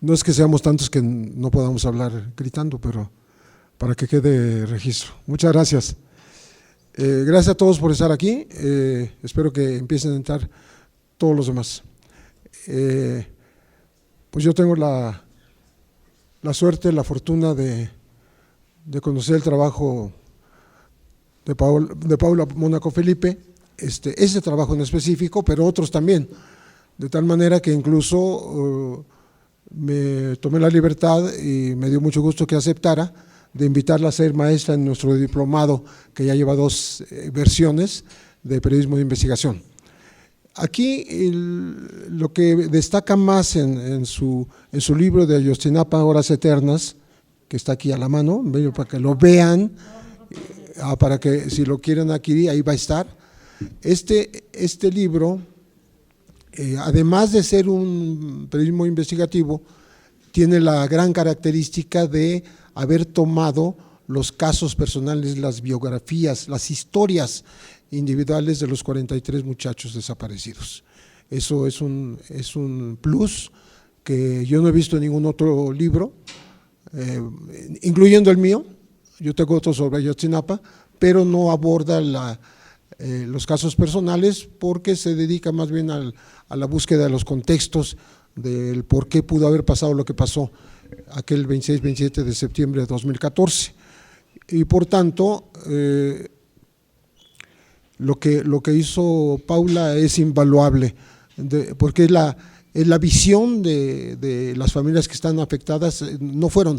No es que seamos tantos que no podamos hablar gritando, pero para que quede registro. Muchas gracias. Gracias a todos por estar aquí. Espero que empiecen a entrar todos los demás. Pues yo tengo la suerte, la fortuna de conocer el trabajo de Paula Mónaco Felipe, ese trabajo en específico, pero otros también, de tal manera que incluso me tomé la libertad y me dio mucho gusto que aceptara de invitarla a ser maestra en nuestro diplomado, que ya lleva 2 versiones de periodismo de investigación. Aquí lo que destaca más en su libro de Ayotzinapa, Horas Eternas, que está aquí a la mano, para que lo vean, para que si lo quieren adquirir, ahí va a estar. Este libro, además de ser un periodismo investigativo, tiene la gran característica de haber tomado los casos personales, las biografías, las historias individuales de los 43 muchachos desaparecidos. Eso es un plus que yo no he visto en ningún otro libro, incluyendo el mío. Yo tengo otro sobre Ayotzinapa, pero no aborda los casos personales, porque se dedica más bien a la búsqueda de los contextos del por qué pudo haber pasado lo que pasó aquel 26-27 de septiembre de 2014. Y por tanto, lo que hizo Paula es invaluable, porque es la visión de las familias que están afectadas,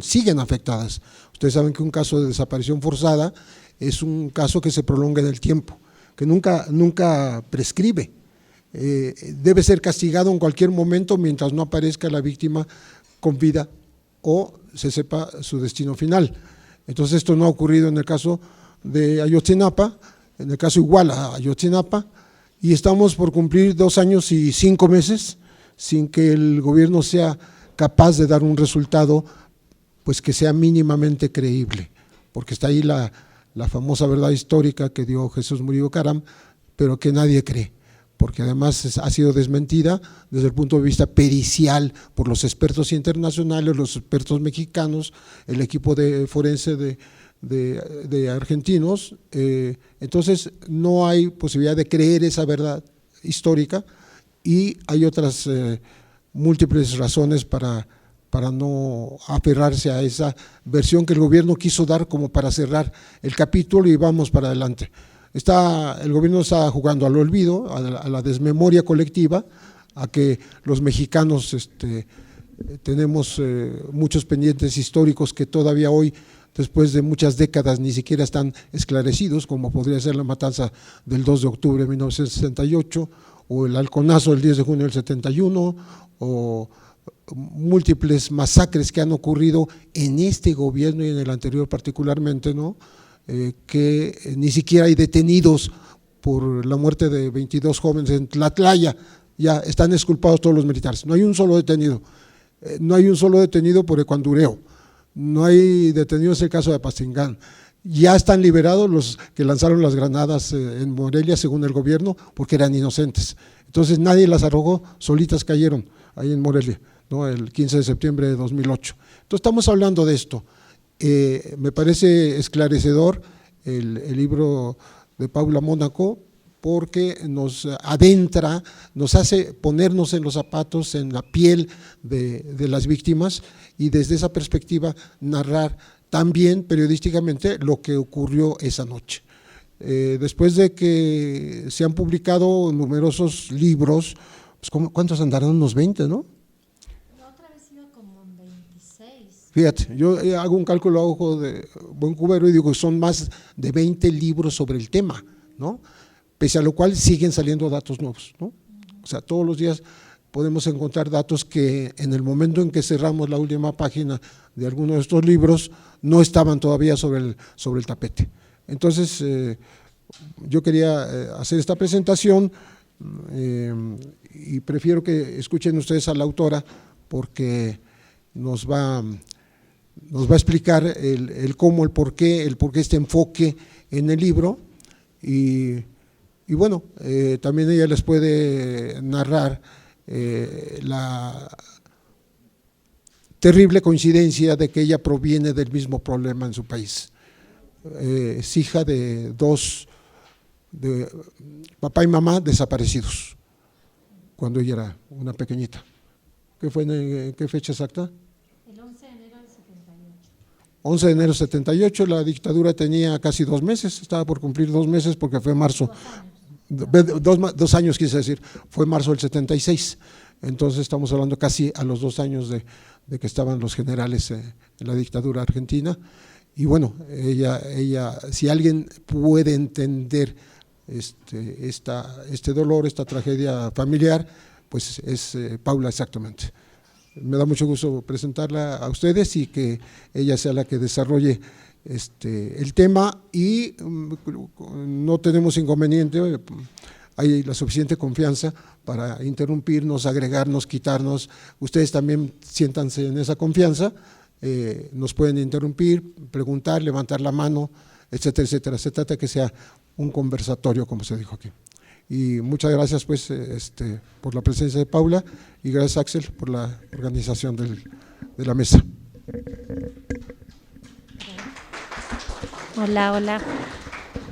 siguen afectadas. Ustedes saben que un caso de desaparición forzada es un caso que se prolonga en el tiempo, que nunca prescribe. Debe ser castigado en cualquier momento mientras no aparezca la víctima con vida o se sepa su destino final. Entonces esto no ha ocurrido en el caso de Ayotzinapa, en el caso igual a Ayotzinapa, y estamos por cumplir 2 años y 5 meses sin que el gobierno sea capaz de dar un resultado pues que sea mínimamente creíble, porque está ahí la famosa verdad histórica que dio Jesús Murillo Caram, pero que nadie cree, porque además ha sido desmentida desde el punto de vista pericial por los expertos internacionales, los expertos mexicanos, el equipo de forense de argentinos. Entonces no hay posibilidad de creer esa verdad histórica, y hay otras múltiples razones para no aferrarse a esa versión que el gobierno quiso dar como para cerrar el capítulo y vamos para adelante. El gobierno está jugando al olvido, a la desmemoria colectiva, a que los mexicanos tenemos muchos pendientes históricos que todavía hoy, después de muchas décadas, ni siquiera están esclarecidos, como podría ser la matanza del 2 de octubre de 1968, o el halconazo del 10 de junio del 71, o múltiples masacres que han ocurrido en este gobierno y en el anterior particularmente, ¿no? Que ni siquiera hay detenidos por la muerte de 22 jóvenes en Tlatlaya, ya están exculpados todos los militares, no hay un solo detenido, no hay un solo detenido por Ecuandureo, no hay detenidos en el caso de Apastingán, ya están liberados los que lanzaron las granadas en Morelia según el gobierno porque eran inocentes, entonces nadie las arrojó, solitas cayeron ahí en Morelia, ¿no? El 15 de septiembre de 2008. Entonces estamos hablando de esto. Me parece esclarecedor el libro de Paula Mónaco, porque nos adentra, nos hace ponernos en los zapatos, en la piel de las víctimas, y desde esa perspectiva narrar también periodísticamente lo que ocurrió esa noche. Después de que se han publicado numerosos libros, pues ¿cuántos andarán? Unos 20, ¿no? Fíjate, yo hago un cálculo a ojo de buen cubero y digo que son más de 20 libros sobre el tema, ¿no? Pese a lo cual siguen saliendo datos nuevos, ¿no? O sea, todos los días podemos encontrar datos que en el momento en que cerramos la última página de alguno de estos libros no estaban todavía sobre el tapete. Entonces, yo quería hacer esta presentación y prefiero que escuchen ustedes a la autora, porque nos va a explicar el cómo, el por qué este enfoque en el libro, y bueno, también ella les puede narrar terrible coincidencia de que ella proviene del mismo problema en su país. Es hija de de papá y mamá desaparecidos, cuando ella era una pequeñita. ¿Qué fue en qué fecha exacta? El 11 de enero del 78. 11 de enero del 78, la dictadura tenía casi 2 meses, estaba por cumplir 2 meses porque fue marzo. 2 años quise decir, fue marzo del 76. Entonces estamos hablando casi a los 2 años de que estaban los generales en la dictadura argentina. Y bueno, ella si alguien puede entender este dolor, esta tragedia familiar, pues es Paula exactamente. Me da mucho gusto presentarla a ustedes y que ella sea la que desarrolle el tema, y no tenemos inconveniente, hay la suficiente confianza para interrumpirnos, agregarnos, quitarnos. Ustedes también siéntanse en esa confianza, nos pueden interrumpir, preguntar, levantar la mano, etcétera, etcétera. Se trata de que sea un conversatorio, como se dijo aquí. Y muchas gracias pues por la presencia de Paula, y gracias Axel por la organización de la mesa. Hola, hola.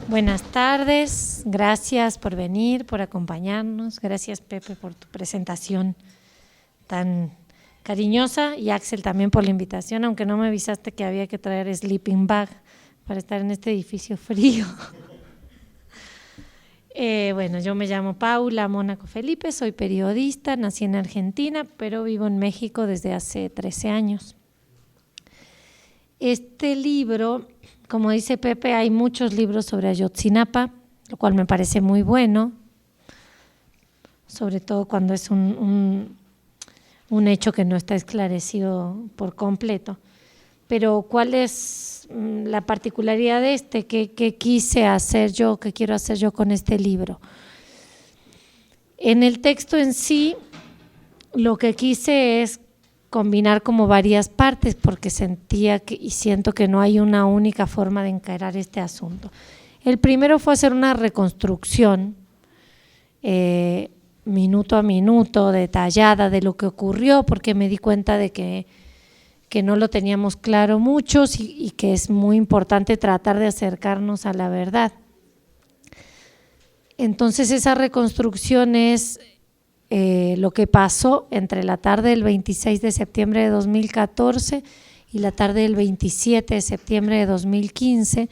Buenas tardes, gracias por venir, por acompañarnos. Gracias Pepe por tu presentación tan cariñosa, y Axel también por la invitación, aunque no me avisaste que había que traer sleeping bag para estar en este edificio frío. Bueno, yo me llamo Paula Mónaco Felipe, soy periodista, nací en Argentina, pero vivo en México desde hace 13 años. Este libro, como dice Pepe, hay muchos libros sobre Ayotzinapa, lo cual me parece muy bueno, sobre todo cuando es un hecho que no está esclarecido por completo. Pero ¿cuál es la particularidad de ¿Qué quise hacer yo, qué quiero hacer yo con este libro? En el texto en sí, lo que quise es combinar como varias partes, porque sentía y siento que no hay una única forma de encarar este asunto. El primero fue hacer una reconstrucción minuto a minuto, detallada de lo que ocurrió, porque me di cuenta de que no lo teníamos claro muchos, y que es muy importante tratar de acercarnos a la verdad. Entonces esa reconstrucción es lo que pasó entre la tarde del 26 de septiembre de 2014 y la tarde del 27 de septiembre de 2015,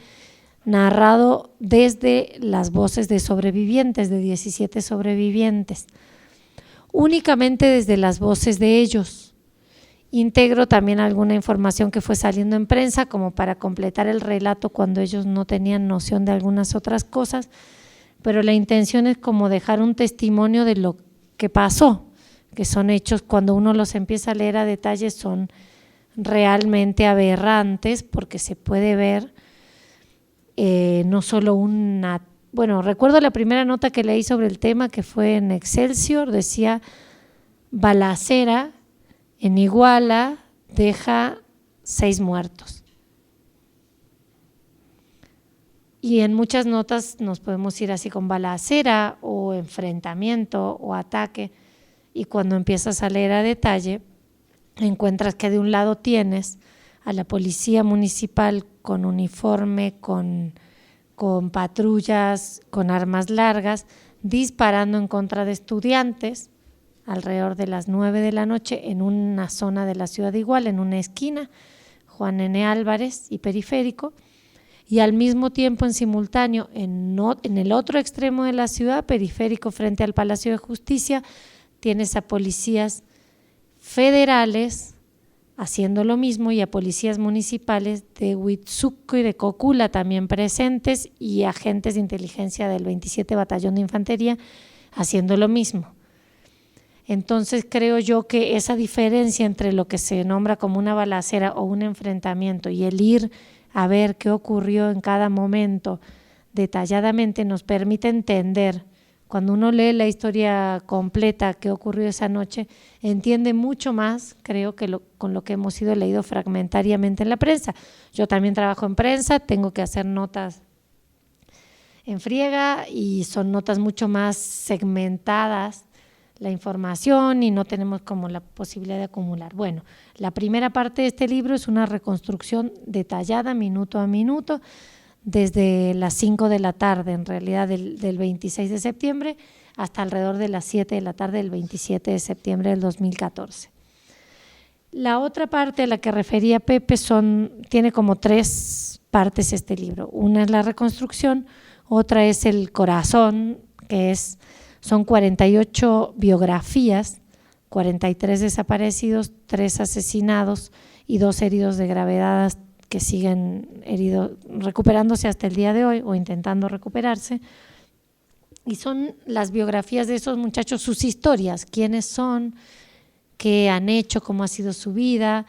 narrado desde las voces de sobrevivientes, de 17 sobrevivientes, únicamente desde las voces de ellos. Integro también alguna información que fue saliendo en prensa como para completar el relato cuando ellos no tenían noción de algunas otras cosas, pero la intención es como dejar un testimonio de lo que pasó, que son hechos, cuando uno los empieza a leer a detalle, son realmente aberrantes, porque se puede ver no solo bueno, recuerdo la primera nota que leí sobre el tema, que fue en Excelsior, decía: balacera en Iguala deja 6 muertos. Y en muchas notas nos podemos ir así con balacera o enfrentamiento o ataque, y cuando empiezas a leer a detalle encuentras que de un lado tienes a la policía municipal con uniforme, con patrullas, con armas largas, disparando en contra de estudiantes alrededor de las 9 de la noche en una zona de la ciudad de Iguala, en una esquina, Juan N. Álvarez y Periférico, y al mismo tiempo, en simultáneo, en el otro extremo de la ciudad, Periférico, frente al Palacio de Justicia, tienes a policías federales haciendo lo mismo, y a policías municipales de Huitzuco y de Cocula también presentes, y agentes de inteligencia del 27 Batallón de Infantería haciendo lo mismo. Entonces creo yo que esa diferencia entre lo que se nombra como una balacera o un enfrentamiento y el ir a ver qué ocurrió en cada momento detalladamente nos permite entender. Cuando uno lee la historia completa que ocurrió esa noche, entiende mucho más, creo, que con lo que hemos sido leído fragmentariamente en la prensa. Yo también trabajo en prensa, tengo que hacer notas en friega, y son notas mucho más segmentadas la información y no tenemos como la posibilidad de acumular. Bueno, la primera parte de este libro es una reconstrucción detallada minuto a minuto desde las 5 de la tarde, en realidad del 26 de septiembre hasta alrededor de las 7 de la tarde del 27 de septiembre del 2014. La otra parte a la que refería Pepe tiene como 3 partes este libro. Una es la reconstrucción, otra es el corazón, que son 48 biografías, 43 desaparecidos, 3 asesinados y 2 heridos de gravedad que siguen recuperándose hasta el día de hoy o intentando recuperarse. Y son las biografías de esos muchachos, sus historias, quiénes son, qué han hecho, cómo ha sido su vida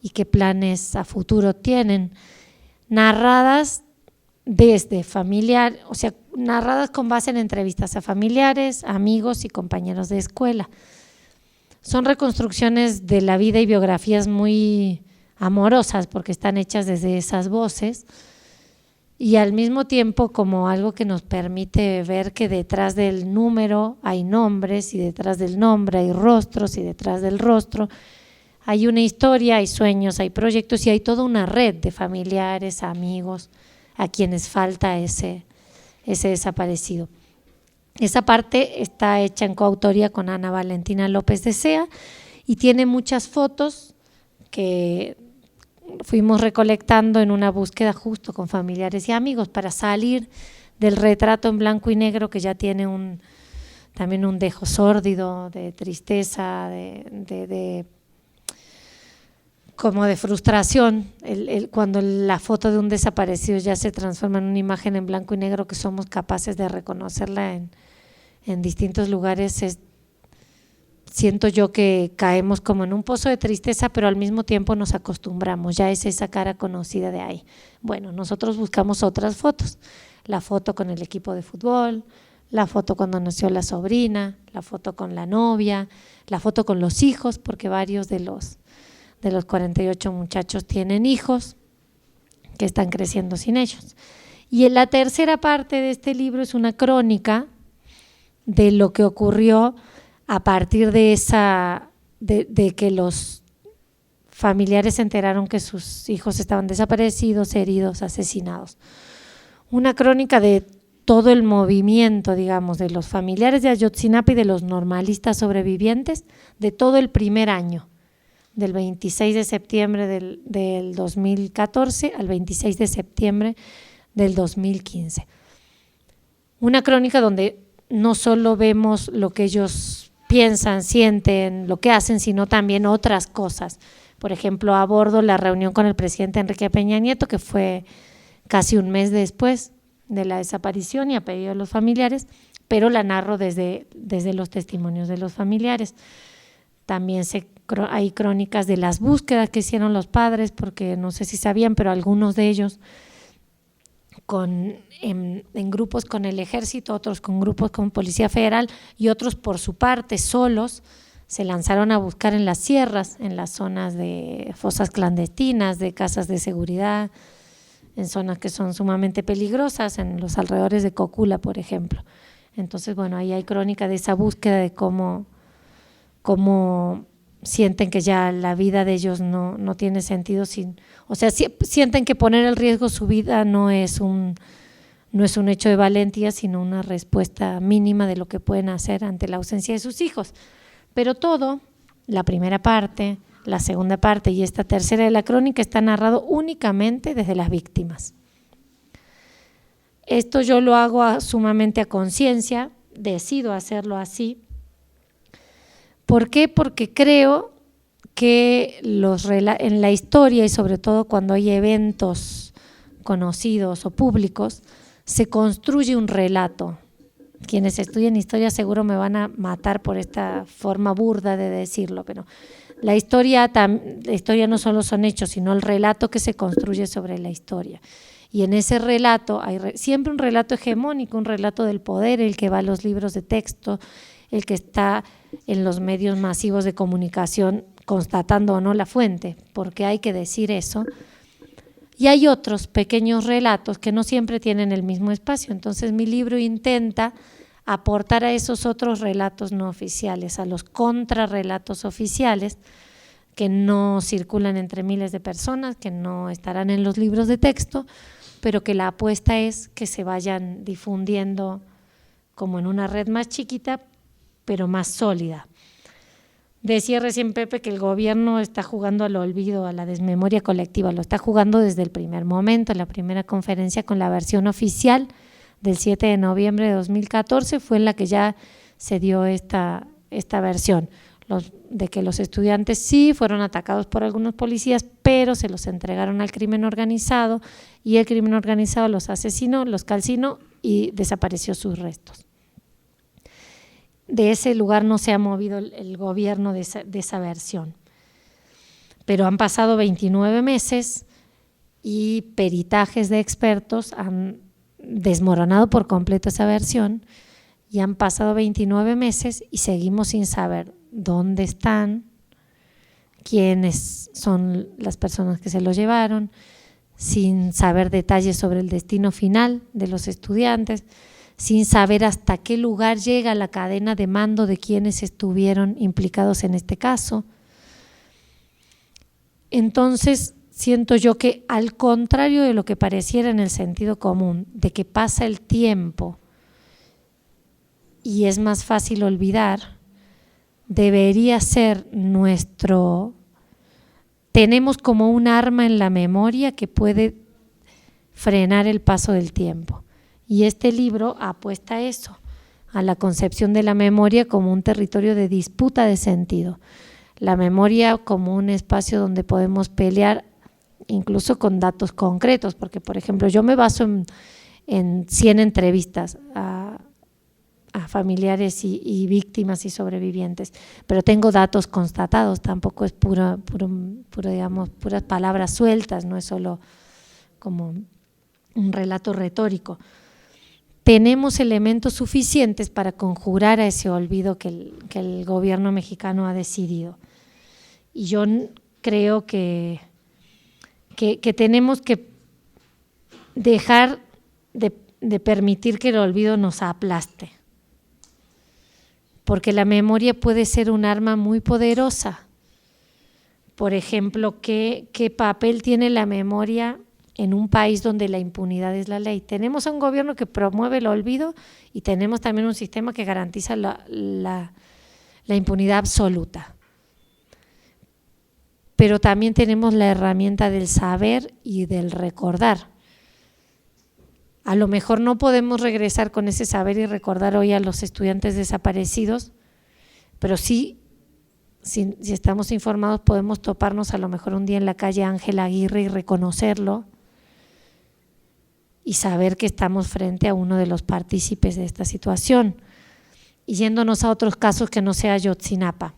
y qué planes a futuro tienen, narradas desde familiar, o sea, narradas con base en entrevistas a familiares, amigos y compañeros de escuela. Son reconstrucciones de la vida y biografías muy amorosas porque están hechas desde esas voces y al mismo tiempo como algo que nos permite ver que detrás del número hay nombres y detrás del nombre hay rostros y detrás del rostro hay una historia, hay sueños, hay proyectos y hay toda una red de familiares, amigos a quienes falta ese desaparecido. Esa parte está hecha en coautoría con Ana Valentina López de Sea y tiene muchas fotos que fuimos recolectando en una búsqueda justo con familiares y amigos para salir del retrato en blanco y negro que ya tiene también un dejo sórdido, de tristeza, como de frustración, cuando la foto de un desaparecido ya se transforma en una imagen en blanco y negro que somos capaces de reconocerla en distintos lugares, siento yo que caemos como en un pozo de tristeza, pero al mismo tiempo nos acostumbramos, ya es esa cara conocida de ahí. Bueno, nosotros buscamos otras fotos, la foto con el equipo de fútbol, la foto cuando nació la sobrina, la foto con la novia, la foto con los hijos, porque varios de los 48 muchachos tienen hijos que están creciendo sin ellos. Y en la tercera parte de este libro es una crónica de lo que ocurrió a partir de que los familiares se enteraron que sus hijos estaban desaparecidos, heridos, asesinados. Una crónica de todo el movimiento, digamos, de los familiares de Ayotzinapa y de los normalistas sobrevivientes de todo el primer año, del 26 de septiembre del 2014 al 26 de septiembre del 2015. Una crónica donde no solo vemos lo que ellos piensan, sienten, lo que hacen, sino también otras cosas. Por ejemplo, abordo la reunión con el presidente Enrique Peña Nieto, que fue casi un mes después de la desaparición y a pedido de los familiares, pero la narro desde los testimonios de los familiares. También hay crónicas de las búsquedas que hicieron los padres, porque no sé si sabían, pero algunos de ellos en grupos con el ejército, otros con grupos con Policía Federal y otros por su parte solos, se lanzaron a buscar en las sierras, en las zonas de fosas clandestinas, de casas de seguridad, en zonas que son sumamente peligrosas, en los alrededores de Cocula, por ejemplo. Entonces, bueno, ahí hay crónica de esa búsqueda de cómo sienten que ya la vida de ellos no tiene sentido, sienten que poner en riesgo su vida no es un hecho de valentía, sino una respuesta mínima de lo que pueden hacer ante la ausencia de sus hijos. Pero todo, la primera parte, la segunda parte y esta tercera de la crónica está narrado únicamente desde las víctimas. Esto yo lo hago sumamente a conciencia, decido hacerlo así. ¿Por qué? Porque creo que en la historia y sobre todo cuando hay eventos conocidos o públicos, se construye un relato. Quienes estudian historia seguro me van a matar por esta forma burda de decirlo, pero la historia no solo son hechos, sino el relato que se construye sobre la historia. Y en ese relato hay siempre un relato hegemónico, un relato del poder, el que va a los libros de texto, el que está en los medios masivos de comunicación constatando o no la fuente, porque hay que decir eso. Y hay otros pequeños relatos que no siempre tienen el mismo espacio. Entonces mi libro intenta aportar a esos otros relatos no oficiales, a los contrarrelatos oficiales que no circulan entre miles de personas, que no estarán en los libros de texto, pero que la apuesta es que se vayan difundiendo como en una red más chiquita, pero más sólida. Decía recién Pepe que el gobierno está jugando al olvido, a la desmemoria colectiva, lo está jugando desde el primer momento. La primera conferencia con la versión oficial del 7 de noviembre de 2014 fue en la que ya se dio esta versión, de que los estudiantes sí fueron atacados por algunos policías, pero se los entregaron al crimen organizado y el crimen organizado los asesinó, los calcinó y desapareció sus restos. De ese lugar no se ha movido el gobierno de esa versión. Pero han pasado 29 meses y peritajes de expertos han desmoronado por completo esa versión y han pasado 29 meses y seguimos sin saber dónde están, quiénes son las personas que se lo llevaron, sin saber detalles sobre el destino final de los estudiantes, sin saber hasta qué lugar llega la cadena de mando de quienes estuvieron implicados en este caso. Entonces, siento yo que al contrario de lo que pareciera en el sentido común, de que pasa el tiempo y es más fácil olvidar, debería ser tenemos como un arma en la memoria que puede frenar el paso del tiempo. Y este libro apuesta a eso, a la concepción de la memoria como un territorio de disputa de sentido. La memoria como un espacio donde podemos pelear incluso con datos concretos, porque por ejemplo yo me baso en 100 entrevistas a familiares y víctimas y sobrevivientes, pero tengo datos constatados, tampoco es puro, digamos, puras palabras sueltas, no es solo como un relato retórico. Tenemos elementos suficientes para conjurar a ese olvido que el gobierno mexicano ha decidido. Y yo creo que tenemos que dejar de permitir que el olvido nos aplaste, porque la memoria puede ser un arma muy poderosa. Por ejemplo, ¿qué papel tiene la memoria en un país donde la impunidad es la ley? Tenemos a un gobierno que promueve el olvido y tenemos también un sistema que garantiza la impunidad absoluta. Pero también tenemos la herramienta del saber y del recordar. A lo mejor no podemos regresar con ese saber y recordar hoy a los estudiantes desaparecidos, pero sí, si estamos informados, podemos toparnos a lo mejor un día en la calle Ángel Aguirre y reconocerlo y saber que estamos frente a uno de los partícipes de esta situación. Y yéndonos a otros casos que no sea Ayotzinapa.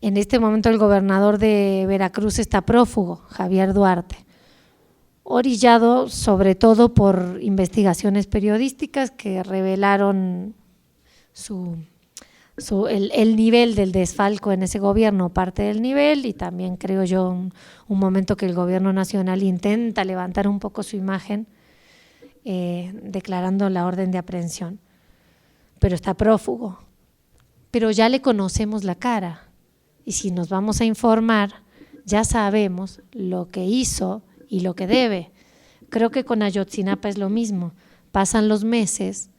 En este momento el gobernador de Veracruz está prófugo, Javier Duarte, orillado sobre todo por investigaciones periodísticas que revelaron el nivel del desfalco en ese gobierno, parte del nivel, y también creo yo un momento que el gobierno nacional intenta levantar un poco su imagen declarando la orden de aprehensión, pero está prófugo, pero ya le conocemos la cara y si nos vamos a informar ya sabemos lo que hizo y lo que debe. Creo que con Ayotzinapa es lo mismo, pasan los meses,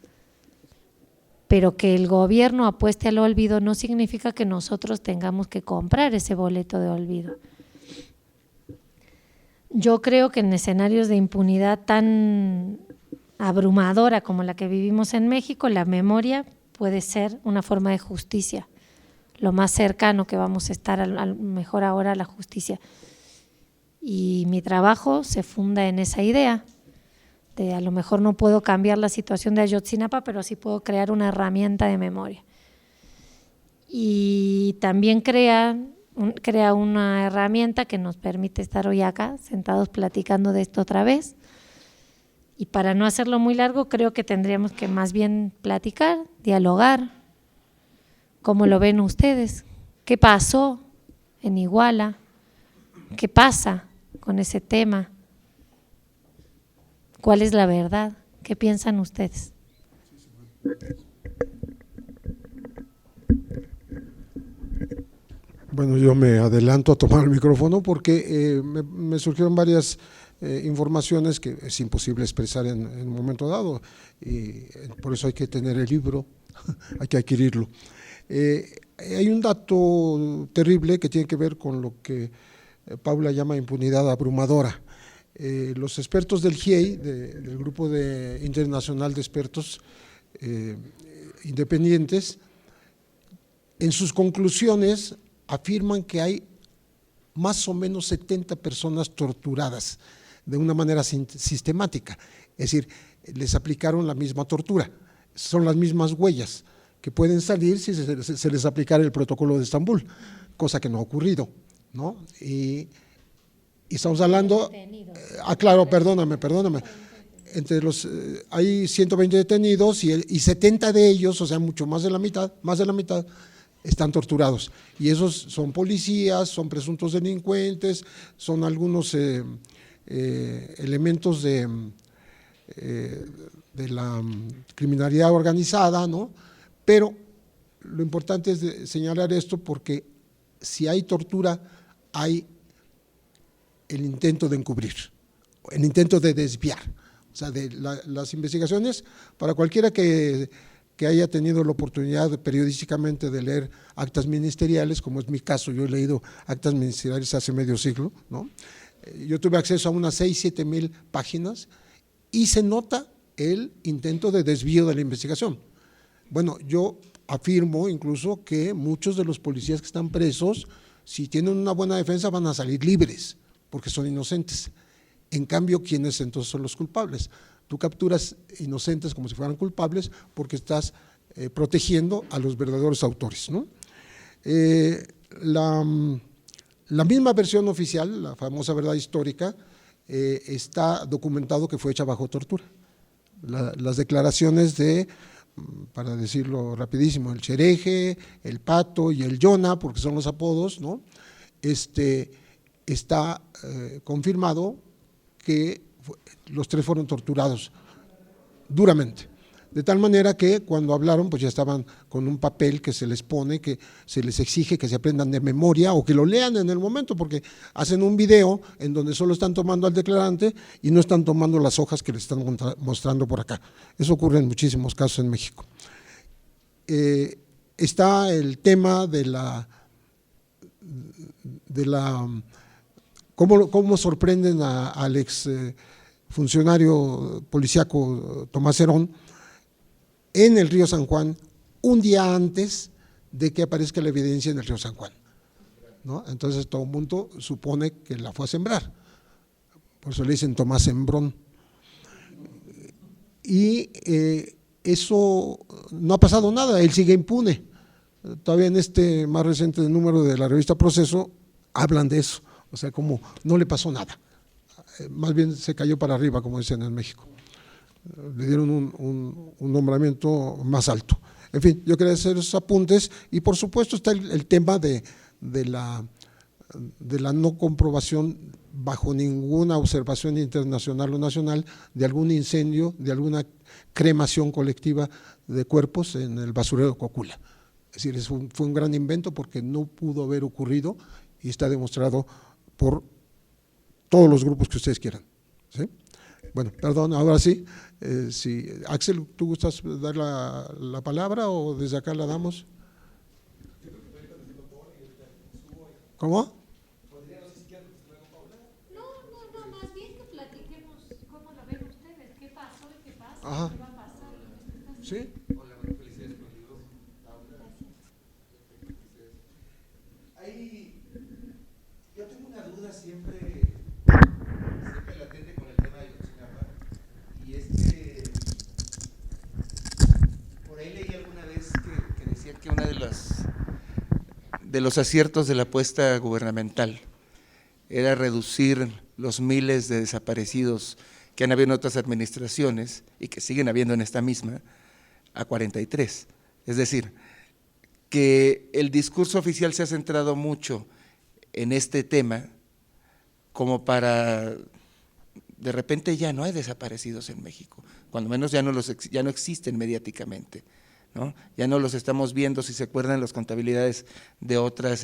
pero que el gobierno apueste al olvido no significa que nosotros tengamos que comprar ese boleto de olvido. Yo creo que en escenarios de impunidad tan abrumadora como la que vivimos en México, la memoria puede ser una forma de justicia, lo más cercano que vamos a estar a lo mejor ahora a la justicia. Y mi trabajo se funda en esa idea de a lo mejor no puedo cambiar la situación de Ayotzinapa, pero sí puedo crear una herramienta de memoria. Y también crea una herramienta que nos permite estar hoy acá, sentados platicando de esto otra vez. Y para no hacerlo muy largo, creo que tendríamos que más bien platicar, dialogar. ¿Cómo lo ven ustedes? ¿Qué pasó en Iguala? ¿Qué pasa con ese tema? ¿Cuál es la verdad? ¿Qué piensan ustedes? Bueno, yo me adelanto a tomar el micrófono porque me surgieron varias informaciones que es imposible expresar en un momento dado, y por eso hay que tener el libro, hay que adquirirlo. Hay un dato terrible que tiene que ver con lo que Paula llama impunidad abrumadora. Los expertos del GIEI, del Grupo Internacional de Expertos Independientes, en sus conclusiones afirman que hay más o menos 70 personas torturadas de una manera sistemática, es decir, les aplicaron la misma tortura, son las mismas huellas que pueden salir si se les aplicara el protocolo de Estambul, cosa que no ha ocurrido, ¿no? Y estamos hablando, claro, perdóname, entre hay 120 detenidos y 70 de ellos, o sea, mucho más de la mitad, están torturados, y esos son policías, son presuntos delincuentes, son algunos elementos de la criminalidad organizada, ¿no? Pero lo importante es señalar esto porque si hay tortura, hay el intento de encubrir, el intento de desviar. O sea, las investigaciones, para cualquiera que haya tenido la oportunidad periodísticamente de leer actas ministeriales, como es mi caso, yo he leído actas ministeriales hace medio siglo, ¿no? Yo tuve acceso a unas 6, 7,000 páginas y se nota el intento de desvío de la investigación. Bueno, yo afirmo incluso que muchos de los policías que están presos, si tienen una buena defensa, van a salir libres, porque son inocentes. En cambio, ¿quiénes entonces son los culpables? Tú capturas inocentes como si fueran culpables porque estás protegiendo a los verdaderos autores, ¿no? La misma versión oficial, la famosa verdad histórica, está documentado que fue hecha bajo tortura. Las declaraciones de, para decirlo rapidísimo, el Chereje, el Pato y el Yona, porque son los apodos, ¿no? Está confirmado que los tres fueron torturados duramente, de tal manera que cuando hablaron pues ya estaban con un papel que se les pone, que se les exige que se aprendan de memoria o que lo lean en el momento, porque hacen un video en donde solo están tomando al declarante y no están tomando las hojas que les están mostrando por acá. Eso ocurre en muchísimos casos en México. Está el tema de cómo sorprenden al ex funcionario policíaco Tomás Herón en el río San Juan un día antes de que aparezca la evidencia en el río San Juan, ¿no? Entonces todo el mundo supone que la fue a sembrar, por eso le dicen Tomás Sembrón. Y eso no ha pasado nada, él sigue impune. Todavía en este más reciente número de la revista Proceso hablan de eso, o sea, como no le pasó nada, más bien se cayó para arriba, como dicen en México. Le dieron un nombramiento más alto. En fin, yo quería hacer esos apuntes y por supuesto está el tema de la no comprobación bajo ninguna observación internacional o nacional de algún incendio, de alguna cremación colectiva de cuerpos en el basurero de Cocula. Es decir, fue un gran invento porque no pudo haber ocurrido y está demostrado por todos los grupos que ustedes quieran, ¿sí? Bueno, perdón, ahora sí, si Axel, ¿tú gustas dar la palabra o desde acá la damos? ¿Cómo? No, más bien que platiquemos cómo lo ven ustedes, qué pasó y qué pasa, Ajá. qué va a pasar. ¿Sí? Hola, bueno, felicidades por el libro. Yo tengo una duda siempre latente con el tema de Ayotzinapa, y es que por ahí leí alguna vez que decía que una de los aciertos de la apuesta gubernamental era reducir los miles de desaparecidos que han habido en otras administraciones y que siguen habiendo en esta misma, a 43. Es decir, que el discurso oficial se ha centrado mucho en este tema como para de repente ya no hay desaparecidos en México, cuando menos ya no existen mediáticamente, ¿no? Ya no los estamos viendo, si se acuerdan las contabilidades de otras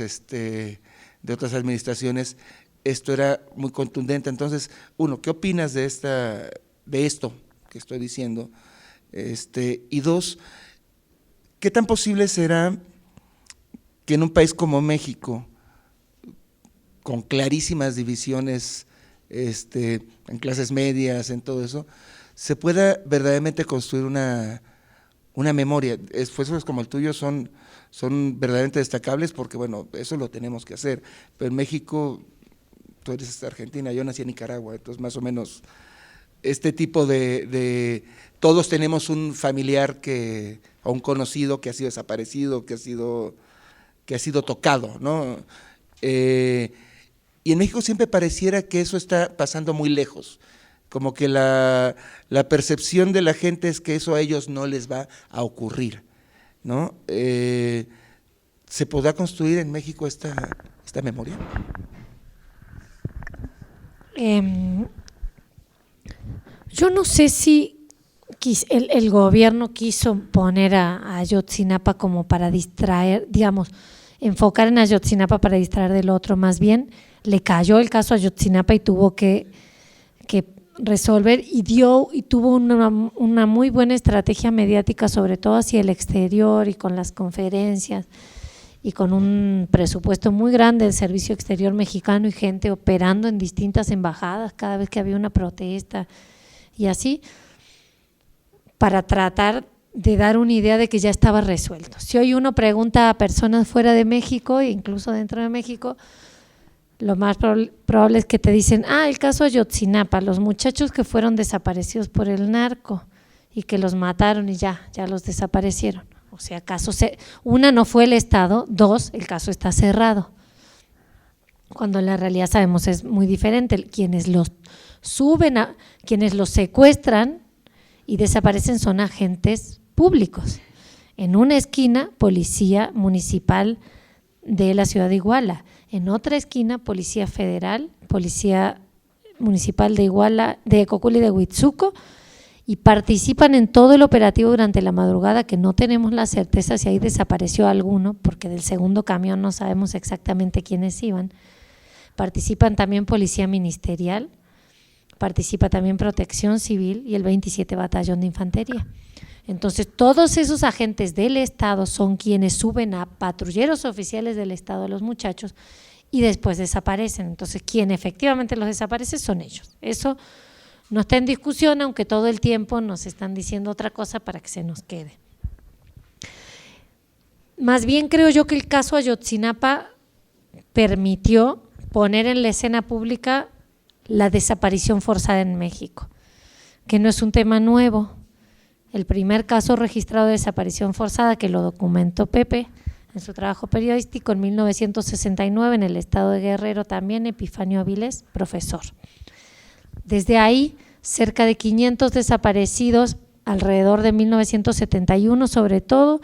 administraciones, esto era muy contundente. Entonces, uno, ¿qué opinas de esto que estoy diciendo? Y dos, ¿qué tan posible será que en un país como México, con clarísimas divisiones en clases medias, en todo eso, se pueda verdaderamente construir una memoria? Esfuerzos como el tuyo son verdaderamente destacables porque, bueno, eso lo tenemos que hacer, pero en México, tú eres argentina, yo nací en Nicaragua, entonces más o menos este tipo de todos tenemos un familiar o un conocido que ha sido desaparecido, que ha sido tocado, ¿no? Y en México siempre pareciera que eso está pasando muy lejos, como que la percepción de la gente es que eso a ellos no les va a ocurrir, ¿no? ¿Se podrá construir en México esta memoria? Yo no sé si el gobierno quiso poner a Ayotzinapa como para distraer, digamos, enfocar en Ayotzinapa para distraer del otro, más bien le cayó el caso Ayotzinapa y tuvo que resolver y tuvo una muy buena estrategia mediática, sobre todo hacia el exterior y con las conferencias y con un presupuesto muy grande del Servicio Exterior Mexicano y gente operando en distintas embajadas cada vez que había una protesta y así, para tratar de dar una idea de que ya estaba resuelto. Si hoy uno pregunta a personas fuera de México e incluso dentro de México, lo más probable es que te dicen, el caso Ayotzinapa, los muchachos que fueron desaparecidos por el narco y que los mataron y ya los desaparecieron. O sea, una, no fue el Estado, dos, el caso está cerrado. Cuando la realidad sabemos es muy diferente. Quienes los quienes los secuestran y desaparecen son agentes públicos. En una esquina, policía municipal de la ciudad de Iguala. En otra esquina, policía federal, policía municipal de Iguala, de Cocula y de Huitzuco, y participan en todo el operativo durante la madrugada, que no tenemos la certeza si ahí desapareció alguno, porque del segundo camión no sabemos exactamente quiénes iban. Participan también policía ministerial, participa también Protección Civil y el 27 Batallón de Infantería. Entonces, todos esos agentes del Estado son quienes suben a patrulleros oficiales del Estado a los muchachos y después desaparecen. Entonces, quien efectivamente los desaparece son ellos. Eso no está en discusión, aunque todo el tiempo nos están diciendo otra cosa para que se nos quede. Más bien creo yo que el caso Ayotzinapa permitió poner en la escena pública la desaparición forzada en México, que no es un tema nuevo. El primer caso registrado de desaparición forzada, que lo documentó Pepe en su trabajo periodístico en 1969 en el estado de Guerrero, también Epifanio Avilés, profesor. Desde ahí, cerca de 500 desaparecidos alrededor de 1971 sobre todo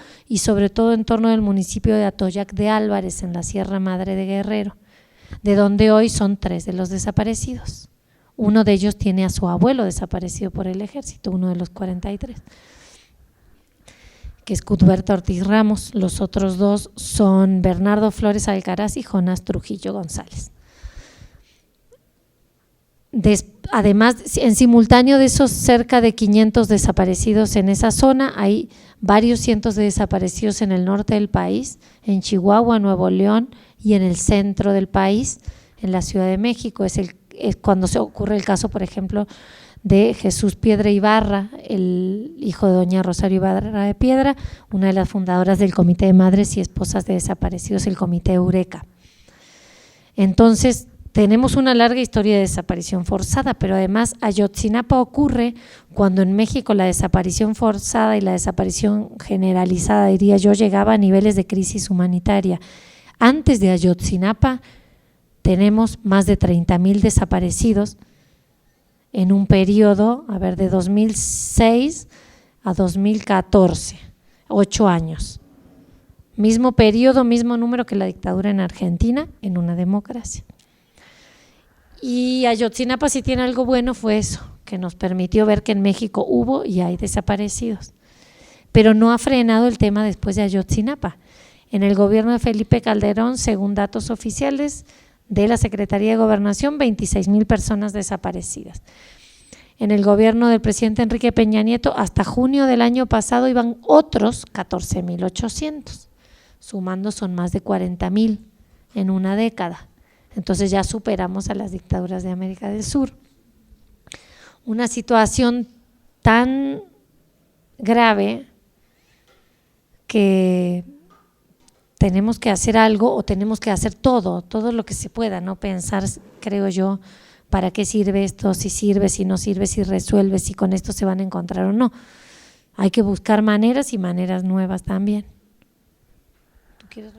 en torno del municipio de Atoyac de Álvarez en la Sierra Madre de Guerrero, de donde hoy son 3 de los desaparecidos. Uno de ellos tiene a su abuelo desaparecido por el ejército, uno de los 43, que es Cuthberto Ortiz Ramos. Los otros 2 son Bernardo Flores Alcaraz y Jonás Trujillo González. Además, en simultáneo de esos cerca de 500 desaparecidos en esa zona, hay varios cientos de desaparecidos en el norte del país, en Chihuahua, Nuevo León y en el centro del país, en la Ciudad de México. Es cuando se ocurre el caso, por ejemplo, de Jesús Piedra Ibarra, el hijo de doña Rosario Ibarra de Piedra, una de las fundadoras del Comité de Madres y Esposas de Desaparecidos, el Comité Eureka. Entonces, tenemos una larga historia de desaparición forzada, pero además Ayotzinapa ocurre cuando en México la desaparición forzada y la desaparición generalizada, diría yo, llegaba a niveles de crisis humanitaria. Antes de Ayotzinapa tenemos más de 30,000 desaparecidos en un periodo, de 2006 a 2014, 8 años. Mismo periodo, mismo número que la dictadura en Argentina, en una democracia. Y Ayotzinapa sí tiene algo bueno, fue eso, que nos permitió ver que en México hubo y hay desaparecidos. Pero no ha frenado el tema después de Ayotzinapa. En el gobierno de Felipe Calderón, según datos oficiales de la Secretaría de Gobernación, 26,000 personas desaparecidas. En el gobierno del presidente Enrique Peña Nieto, hasta junio del año pasado iban otros 14,800. Sumando son más de 40,000 en una década. Entonces ya superamos a las dictaduras de América del Sur. Una situación tan grave que tenemos que hacer algo o tenemos que hacer todo lo que se pueda, ¿no? Pensar, creo yo, ¿para qué sirve esto? Si sirve, si no sirve, si resuelve, si con esto se van a encontrar o no. Hay que buscar maneras y maneras nuevas también. ¿Tú quieres?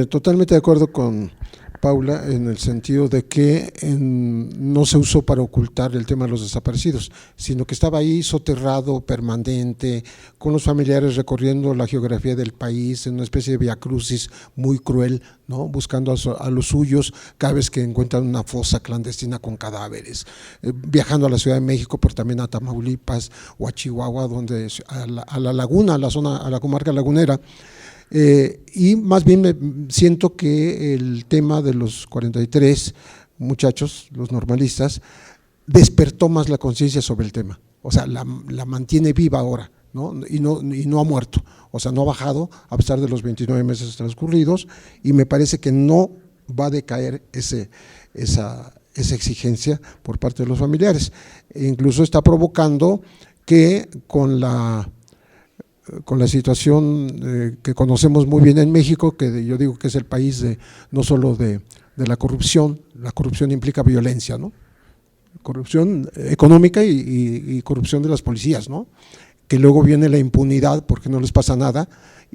Totalmente de acuerdo con Paula en el sentido de que no se usó para ocultar el tema de los desaparecidos, sino que estaba ahí soterrado, permanente, con los familiares recorriendo la geografía del país en una especie de viacrucis muy cruel, ¿no? Buscando a los suyos cada vez que encuentran una fosa clandestina con cadáveres, viajando a la Ciudad de México, pero también a Tamaulipas o a Chihuahua, a la laguna, a la zona, a la comarca lagunera. Y más bien me siento que el tema de los 43 muchachos, los normalistas, despertó más la conciencia sobre el tema, o sea, la mantiene viva ahora, ¿no? Y no ha muerto, o sea, no ha bajado a pesar de los 29 meses transcurridos, y me parece que no va a decaer esa exigencia por parte de los familiares. E incluso está provocando que con la situación que conocemos muy bien en México, que yo digo que es el país no solo de la corrupción implica violencia, ¿no? Corrupción económica y corrupción de las policías, ¿no? Que luego viene la impunidad porque no les pasa nada,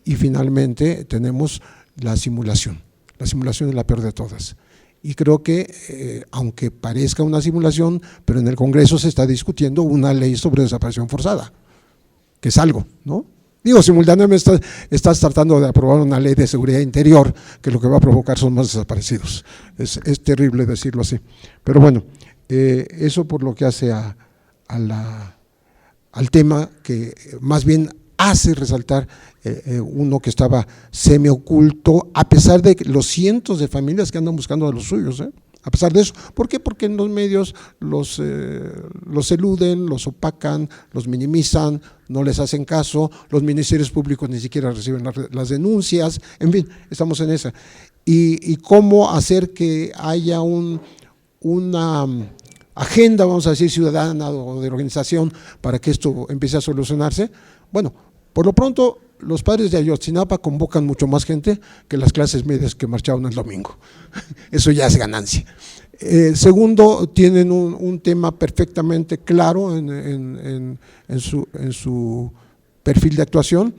y finalmente tenemos la simulación es la peor de todas. Y creo que, aunque parezca una simulación, pero en el Congreso se está discutiendo una ley sobre desaparición forzada, que es algo, ¿no? Digo, simultáneamente estás tratando de aprobar una ley de seguridad interior que lo que va a provocar son más desaparecidos. Es terrible decirlo así. Pero bueno, eso por lo que hace al tema que más bien hace resaltar uno que estaba semioculto, a pesar de los cientos de familias que andan buscando a los suyos, a pesar de eso. ¿Por qué? Porque en los medios los eluden, los opacan, los minimizan, no les hacen caso, los ministerios públicos ni siquiera reciben las denuncias, en fin, estamos en esa. Y cómo hacer que haya una agenda, vamos a decir, ciudadana o de organización para que esto empiece a solucionarse. Bueno, por lo pronto, los padres de Ayotzinapa convocan mucho más gente que las clases medias que marcharon el domingo. Eso ya es ganancia. Segundo, tienen un tema perfectamente claro en su perfil de actuación,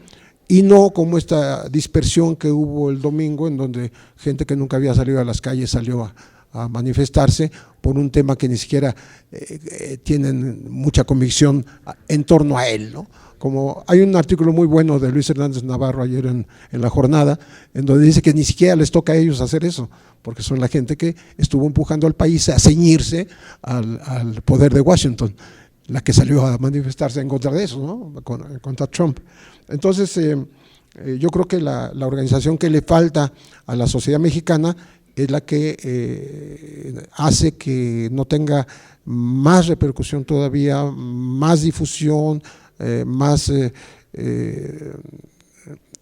y no como esta dispersión que hubo el domingo, en donde gente que nunca había salido a las calles salió a manifestarse por un tema que ni siquiera tienen mucha convicción en torno a él, ¿no? Como hay un artículo muy bueno de Luis Hernández Navarro ayer en La Jornada, en donde dice que ni siquiera les toca a ellos hacer eso, porque son la gente que estuvo empujando al país a ceñirse al poder de Washington, la que salió a manifestarse en contra de eso, ¿no? Contra Trump. Entonces, yo creo que la organización que le falta a la sociedad mexicana es la que hace que no tenga más repercusión todavía, más difusión, más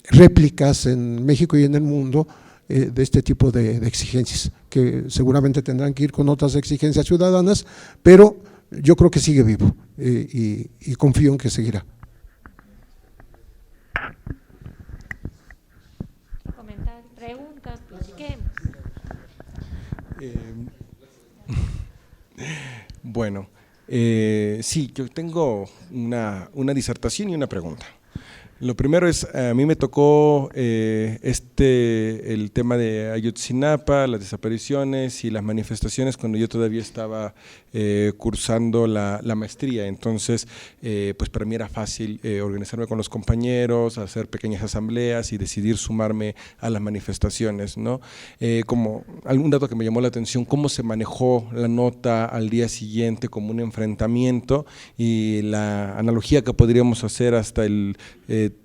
réplicas en México y en el mundo de este tipo de exigencias, que seguramente tendrán que ir con otras exigencias ciudadanas, pero yo creo que sigue vivo y confío en que seguirá. Comentarios, preguntas, platiquemos. Bueno, sí, yo tengo una disertación y una pregunta. Lo primero es, a mí me tocó el tema de Ayotzinapa, las desapariciones y las manifestaciones cuando yo todavía estaba cursando la maestría. Entonces, pues para mí era fácil organizarme con los compañeros, hacer pequeñas asambleas y decidir sumarme a las manifestaciones, ¿no? Como algún dato que me llamó la atención, cómo se manejó la nota al día siguiente como un enfrentamiento, y la analogía que podríamos hacer hasta el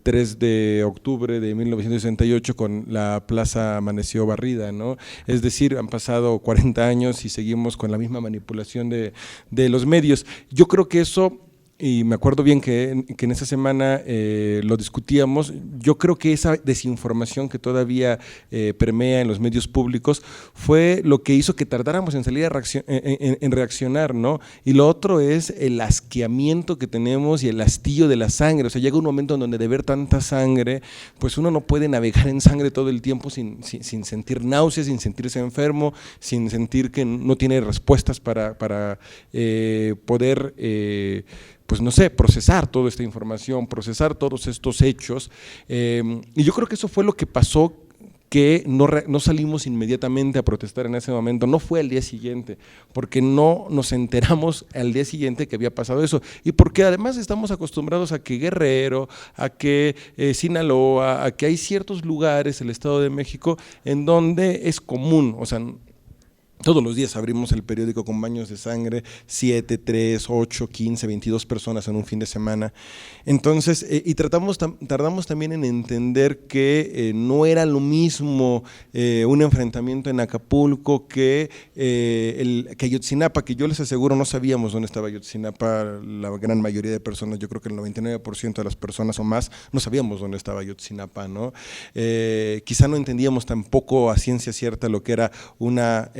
3 de octubre de 1968 con la plaza amaneció barrida, ¿no? Es decir, han pasado 40 años y seguimos con la misma manipulación de los medios. Yo creo que eso, y me acuerdo bien que en esa semana lo discutíamos, yo creo que esa desinformación que todavía permea en los medios públicos fue lo que hizo que tardáramos en salir en reaccionar, ¿no? Y lo otro es el asqueamiento que tenemos y el hastío de la sangre. O sea, llega un momento en donde de ver tanta sangre, pues uno no puede navegar en sangre todo el tiempo sin sentir náuseas, sin sentirse enfermo, sin sentir que no tiene respuestas para poder pues no sé, procesar toda esta información, procesar todos estos hechos, y yo creo que eso fue lo que pasó, que no salimos inmediatamente a protestar en ese momento, no fue al día siguiente, porque no nos enteramos al día siguiente que había pasado eso, y porque además estamos acostumbrados a que Guerrero, a que Sinaloa, a que hay ciertos lugares, el Estado de México, en donde es común, o sea, todos los días abrimos el periódico con baños de sangre, 7, 3, 8, 15, 22 personas en un fin de semana. Entonces, y tardamos también en entender que no era lo mismo un enfrentamiento en Acapulco que Ayotzinapa, que yo les aseguro no sabíamos dónde estaba Ayotzinapa, la gran mayoría de personas, yo creo que el 99% de las personas o más, no sabíamos dónde estaba Ayotzinapa, ¿no? Quizá no entendíamos tampoco a ciencia cierta lo que era una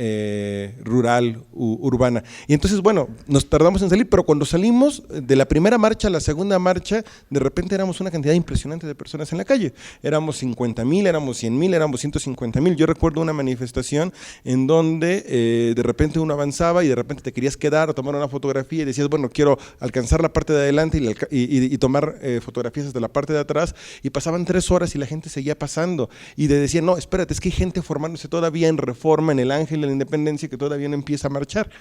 rural, urbana. Y entonces, bueno, nos tardamos en salir, pero cuando salimos de la primera marcha a la segunda marcha, de repente éramos una cantidad impresionante de personas en la calle. Éramos 50,000, éramos 100,000, éramos 150,000. Yo recuerdo una manifestación en donde de repente uno avanzaba y de repente te querías quedar o tomar una fotografía y decías, bueno, quiero alcanzar la parte de adelante y tomar fotografías desde la parte de atrás, y pasaban 3 horas y la gente seguía pasando y decían, no, espérate, es que hay gente formándose todavía en Reforma, en el Ángel, en la Independencia, que todavía no empieza a marchar.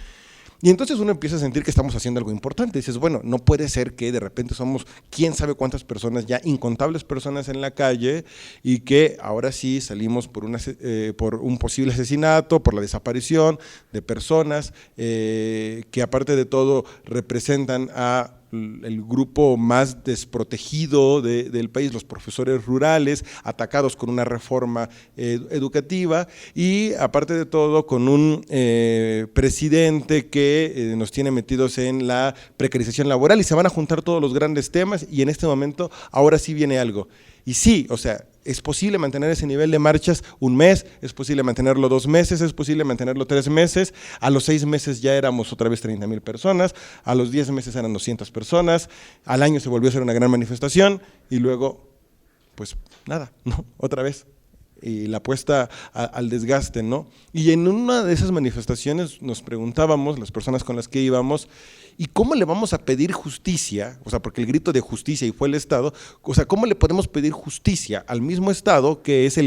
Y entonces uno empieza a sentir que estamos haciendo algo importante. Dices, bueno, no puede ser que de repente somos quién sabe cuántas personas, ya incontables personas en la calle, y que ahora sí salimos por un posible asesinato, por la desaparición de personas que aparte de todo representan a el grupo más desprotegido del país, los profesores rurales, atacados con una reforma educativa, y aparte de todo con un presidente que nos tiene metidos en la precarización laboral, y se van a juntar todos los grandes temas, y en este momento ahora sí viene algo. Y sí, o sea, es posible mantener ese nivel de marchas un mes, es posible mantenerlo 2 meses, es posible mantenerlo 3 meses, a los 6 meses ya éramos otra vez 30,000 personas, a los 10 meses eran 200 personas, al año se volvió a hacer una gran manifestación, y luego, pues nada, ¿no? Otra vez. Y la apuesta al desgaste, ¿no? Y en una de esas manifestaciones nos preguntábamos, las personas con las que íbamos, ¿y cómo le vamos a pedir justicia? O sea, porque el grito de justicia y fue el Estado, o sea, ¿cómo le podemos pedir justicia al mismo Estado que es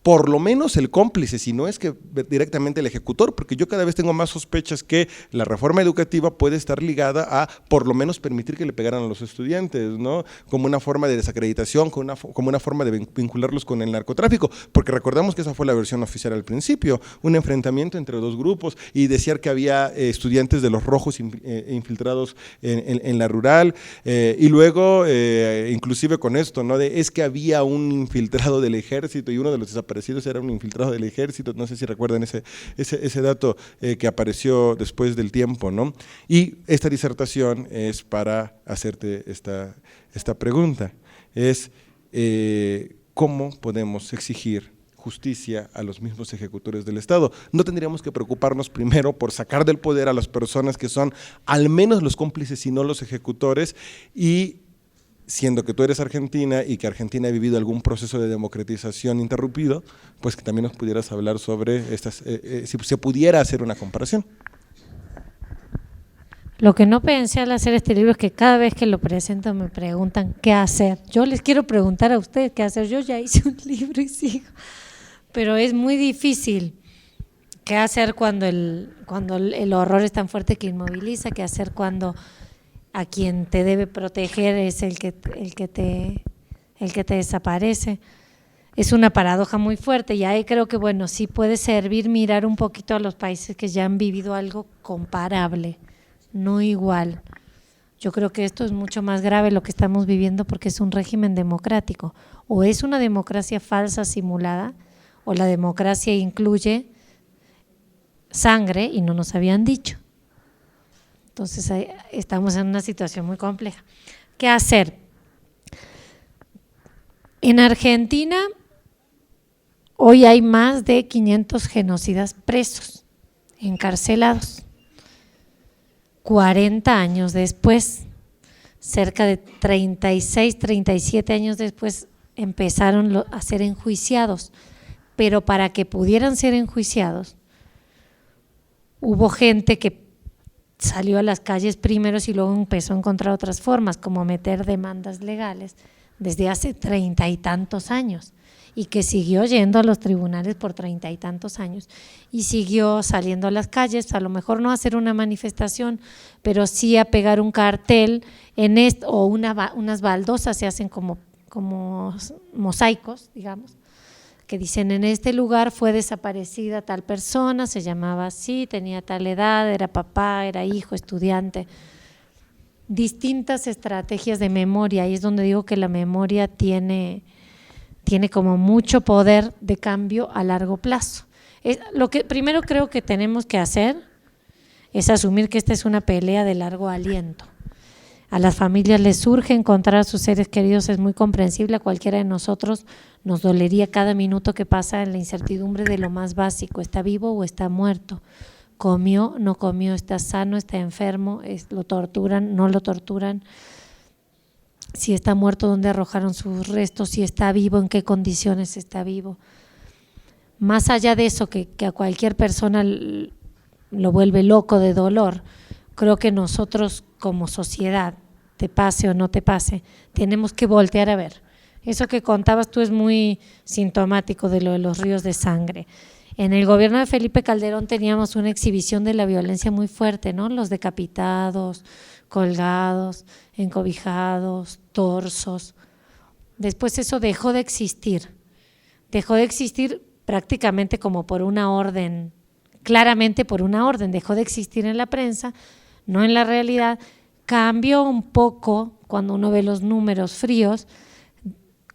por lo menos el cómplice, si no es que directamente el ejecutor? Porque yo cada vez tengo más sospechas que la reforma educativa puede estar ligada a por lo menos permitir que le pegaran a los estudiantes, ¿no? Como una forma de desacreditación, como una forma de vincularlos con el narcotráfico, porque recordamos que esa fue la versión oficial al principio, un enfrentamiento entre 2 grupos, y decían que había estudiantes de los rojos infiltrados en la rural, y luego inclusive con esto, ¿no? Es que había un infiltrado del ejército, y uno de los desaparecidos era un infiltrado del ejército, no sé si recuerdan ese dato que apareció después del tiempo, ¿no? Y esta disertación es para hacerte esta pregunta, es ¿cómo podemos exigir justicia a los mismos ejecutores del Estado? ¿No tendríamos que preocuparnos primero por sacar del poder a las personas que son al menos los cómplices y no los ejecutores? Y siendo que tú eres Argentina y que Argentina ha vivido algún proceso de democratización interrumpido, pues que también nos pudieras hablar sobre si se pudiera hacer una comparación. Lo que no pensé al hacer este libro es que cada vez que lo presento me preguntan qué hacer. Yo les quiero preguntar a ustedes qué hacer. Yo ya hice un libro y sigo, pero es muy difícil. ¿Qué hacer cuando el horror es tan fuerte que inmoviliza? ¿Qué hacer cuando a quien te debe proteger es el que te desaparece? Es una paradoja muy fuerte y ahí creo que bueno, sí puede servir mirar un poquito a los países que ya han vivido algo comparable, no igual. Yo creo que esto es mucho más grave lo que estamos viviendo porque es un régimen democrático. O es una democracia falsa simulada, o la democracia incluye sangre y no nos habían dicho. Entonces estamos en una situación muy compleja. ¿Qué hacer? En Argentina hoy hay más de 500 genocidas presos, encarcelados. 40 años después, cerca de 36, 37 años después, empezaron a ser enjuiciados. Pero para que pudieran ser enjuiciados, hubo gente que salió a las calles primero y luego empezó a encontrar otras formas, como meter demandas legales desde hace 30 y tantos años, y que siguió yendo a los tribunales por 30 y tantos años, y siguió saliendo a las calles, a lo mejor no a hacer una manifestación, pero sí a pegar un cartel en o unas baldosas, se hacen como mosaicos, digamos, que dicen en este lugar fue desaparecida tal persona, se llamaba así, tenía tal edad, era papá, era hijo, estudiante. Distintas estrategias de memoria, y es donde digo que la memoria tiene como mucho poder de cambio a largo plazo. Lo que primero creo que tenemos que hacer es asumir que esta es una pelea de largo aliento. A las familias les surge encontrar a sus seres queridos, es muy comprensible, a cualquiera de nosotros nos dolería cada minuto que pasa en la incertidumbre de lo más básico, ¿está vivo o está muerto? ¿Comió, no comió, está sano, está enfermo, lo torturan, no lo torturan? Si está muerto, ¿dónde arrojaron sus restos? Si está vivo, ¿en qué condiciones está vivo? Más allá de eso, que a cualquier persona lo vuelve loco de dolor, creo que nosotros como sociedad, te pase o no te pase, tenemos que voltear a ver. Eso que contabas tú es muy sintomático de lo de los ríos de sangre. En el gobierno de Felipe Calderón teníamos una exhibición de la violencia muy fuerte, ¿no? Los decapitados, colgados, encobijados, torsos. Después eso dejó de existir prácticamente como por una orden, claramente por una orden, dejó de existir en la prensa, no en la realidad. Cambió un poco cuando uno ve los números fríos,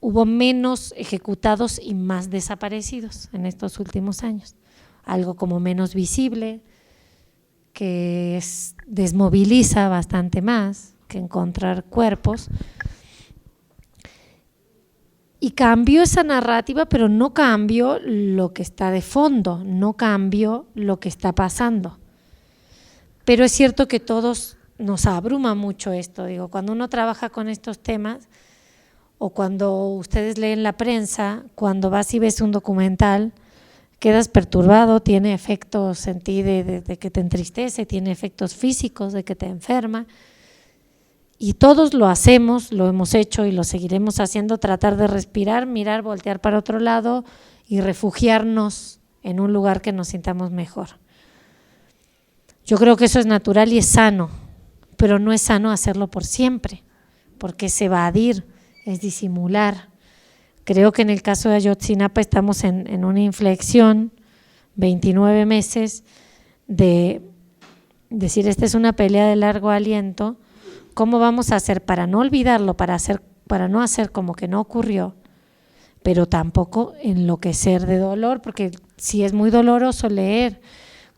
hubo menos ejecutados y más desaparecidos en estos últimos años, algo como menos visible, que desmoviliza bastante más que encontrar cuerpos. Y cambió esa narrativa, pero no cambió lo que está de fondo, no cambió lo que está pasando. Pero es cierto que todos nos abruma mucho esto, digo, cuando uno trabaja con estos temas o cuando ustedes leen la prensa, cuando vas y ves un documental, quedas perturbado, tiene efectos en ti de que te entristece, tiene efectos físicos de que te enferma, y todos lo hacemos, lo hemos hecho y lo seguiremos haciendo, tratar de respirar, mirar, voltear para otro lado y refugiarnos en un lugar que nos sintamos mejor. Yo creo que eso es natural y es sano, pero no es sano hacerlo por siempre, porque es evadir, es disimular. Creo que en el caso de Ayotzinapa estamos en una inflexión, 29 meses, de decir, esta es una pelea de largo aliento, ¿cómo vamos a hacer para no olvidarlo, para no hacer como que no ocurrió, pero tampoco enloquecer de dolor? Porque sí es muy doloroso leer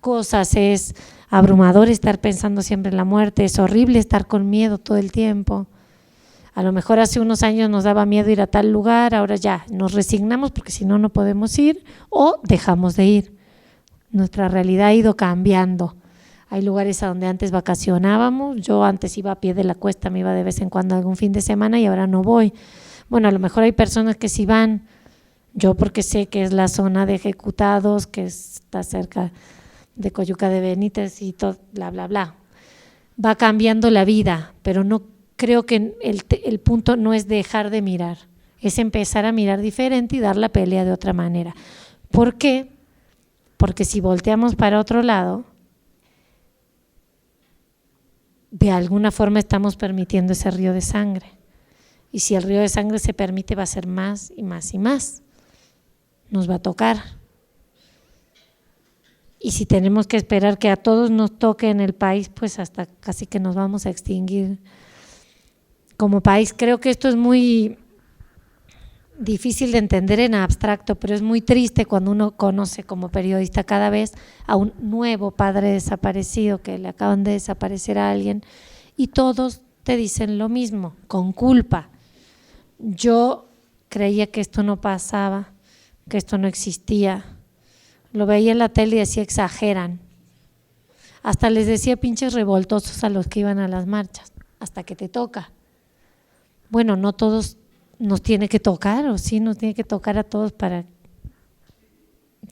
cosas, es abrumador estar pensando siempre en la muerte, es horrible estar con miedo todo el tiempo. A lo mejor hace unos años nos daba miedo ir a tal lugar, ahora ya nos resignamos porque si no, no podemos ir o dejamos de ir. Nuestra realidad ha ido cambiando. Hay lugares a donde antes vacacionábamos, yo antes iba a pie de la cuesta, me iba de vez en cuando algún fin de semana y ahora no voy. Bueno, a lo mejor hay personas que sí van, yo porque sé que es la zona de ejecutados, que está cerca de Coyuca de Benítez y todo, bla, bla, bla. va cambiando la vida, pero no creo que el punto no es dejar de mirar, es empezar a mirar diferente y dar la pelea de otra manera. ¿Por qué? Porque si volteamos para otro lado, de alguna forma estamos permitiendo ese río de sangre. Y si el río de sangre se permite, va a ser más y más y más. Nos va a tocar. Y si tenemos que esperar que a todos nos toque en el país, pues hasta casi que nos vamos a extinguir como país. Creo que esto es muy difícil de entender en abstracto, pero es muy triste cuando uno conoce como periodista cada vez a un nuevo padre desaparecido, que le acaban de desaparecer a alguien, y todos te dicen lo mismo, con culpa. Yo creía que esto no pasaba, que esto no existía. Lo veía en la tele y decía exageran. Hasta les decía pinches revoltosos a los que iban a las marchas, hasta que te toca. Bueno, no todos nos tiene que tocar, o sí nos tiene que tocar a todos para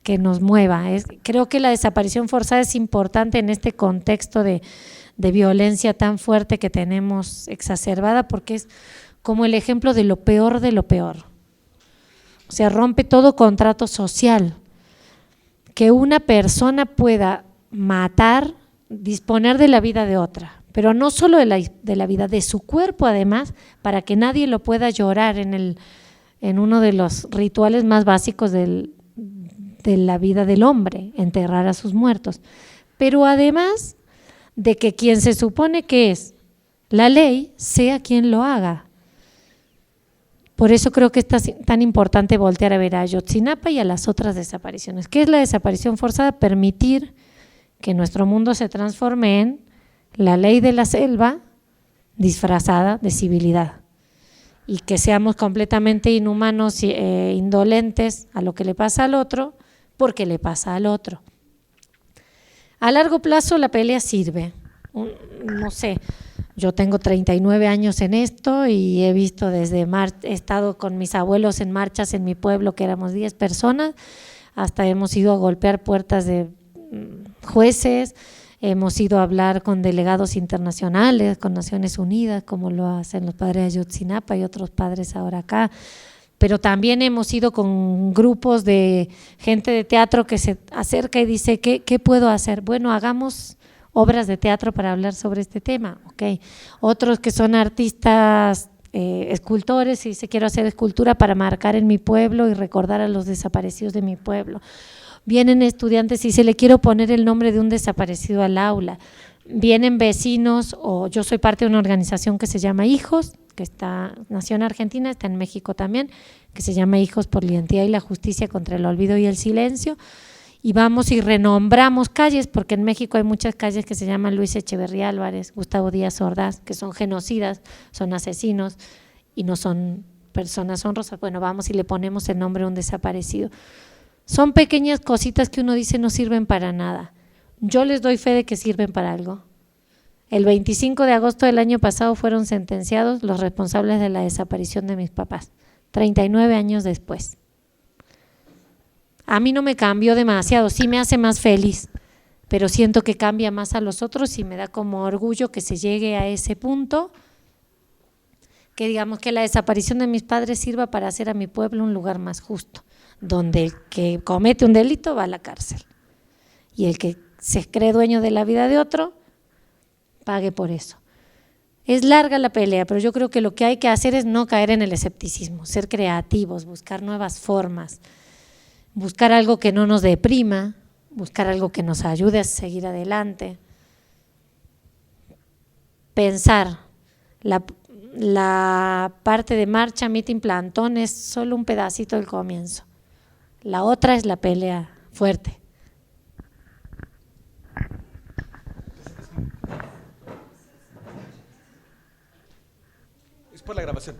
que nos mueva. Creo que la desaparición forzada es importante en este contexto de violencia tan fuerte que tenemos exacerbada, porque es como el ejemplo de lo peor de lo peor. O sea, rompe todo contrato social. Que una persona pueda matar, disponer de la vida de otra, pero no solo de la vida, de su cuerpo además, para que nadie lo pueda llorar en uno de los rituales más básicos de la vida del hombre, enterrar a sus muertos. Pero además de que quien se supone que es la ley, sea quien lo haga. Por eso creo que es tan importante voltear a ver a Ayotzinapa y a las otras desapariciones. ¿Qué es la desaparición forzada? Permitir que nuestro mundo se transforme en la ley de la selva disfrazada de civilidad y que seamos completamente inhumanos e indolentes a lo que le pasa al otro porque le pasa al otro. A largo plazo la pelea sirve, no sé. Yo tengo 39 años en esto y he visto he estado con mis abuelos en marchas en mi pueblo, que éramos 10 personas, hasta hemos ido a golpear puertas de jueces, hemos ido a hablar con delegados internacionales, con Naciones Unidas, como lo hacen los padres de Ayotzinapa y otros padres ahora acá, pero también hemos ido con grupos de gente de teatro que se acerca y dice, ¿qué puedo hacer? Bueno, hagamos obras de teatro para hablar sobre este tema, ok. Otros que son artistas, escultores, y dice quiero hacer escultura para marcar en mi pueblo y recordar a los desaparecidos de mi pueblo. Vienen estudiantes y se le quiero poner el nombre de un desaparecido al aula. Vienen vecinos, o yo soy parte de una organización que se llama Hijos, que nació en Argentina, está en México también, que se llama Hijos por la Identidad y la Justicia contra el Olvido y el Silencio. Y vamos y renombramos calles, porque en México hay muchas calles que se llaman Luis Echeverría Álvarez, Gustavo Díaz Ordaz, que son genocidas, son asesinos y no son personas honrosas. Bueno, vamos y le ponemos el nombre a un desaparecido. Son pequeñas cositas que uno dice no sirven para nada. Yo les doy fe de que sirven para algo. El 25 de agosto del año pasado fueron sentenciados los responsables de la desaparición de mis papás, 39 años después. A mí no me cambió demasiado, sí me hace más feliz, pero siento que cambia más a los otros y me da como orgullo que se llegue a ese punto, que digamos que la desaparición de mis padres sirva para hacer a mi pueblo un lugar más justo, donde el que comete un delito va a la cárcel y el que se cree dueño de la vida de otro pague por eso. Es larga la pelea, pero yo creo que lo que hay que hacer es no caer en el escepticismo, ser creativos, buscar nuevas formas, buscar algo que no nos deprima, buscar algo que nos ayude a seguir adelante, pensar. La parte de marcha, mitin, plantón es solo un pedacito del comienzo. La otra es la pelea fuerte. Es por la grabación.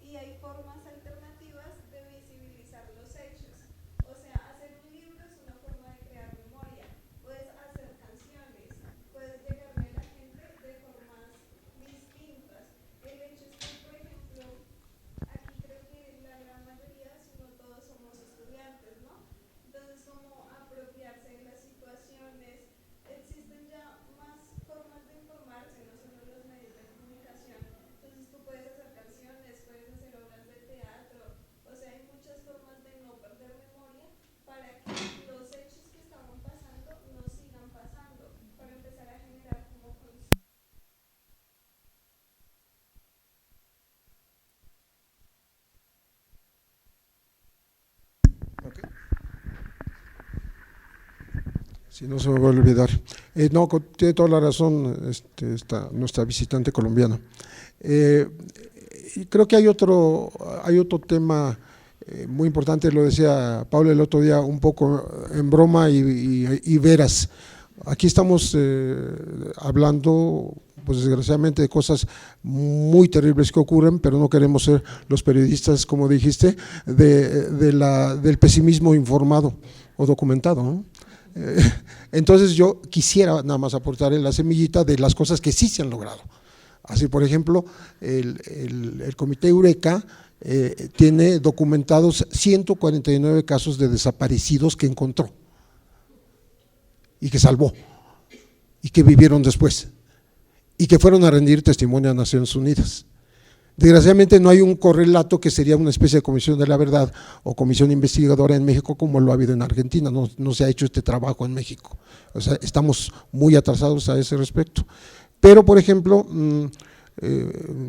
y hay formas alternativas de visibilizar los hechos. O sea, hacer un libro es una forma de crear memoria. Puedes hacer canciones, puedes llegarle a la gente de formas distintas. El hecho es que, por ejemplo, aquí creo que la gran mayoría, si no todos, somos estudiantes, ¿no? Entonces, como apropiarse de las situaciones, existen ya más formas de informarse, no solo los medios de comunicación. Entonces, tú puedes hacer canciones, puedes hacer obras de teatro, o sea, hay muchas formas de no perder memoria para que los hechos que estaban pasando no sigan pasando, para empezar a generar como conciencia. Si no se me va a olvidar. No, tiene toda la razón nuestra visitante colombiana. Y creo que hay otro tema muy importante, lo decía Paula el otro día, un poco en broma y veras. Aquí estamos hablando, pues desgraciadamente, de cosas muy terribles que ocurren, pero no queremos ser los periodistas, como dijiste, del pesimismo informado o documentado, ¿no? Entonces yo quisiera nada más aportar en la semillita de las cosas que sí se han logrado. Así, por ejemplo, el Comité Eureka tiene documentados 149 casos de desaparecidos que encontró y que salvó y que vivieron después y que fueron a rendir testimonio a Naciones Unidas. Desgraciadamente no hay un correlato que sería una especie de comisión de la verdad o comisión investigadora en México como lo ha habido en Argentina, no se ha hecho este trabajo en México, o sea, estamos muy atrasados a ese respecto. Pero, por ejemplo,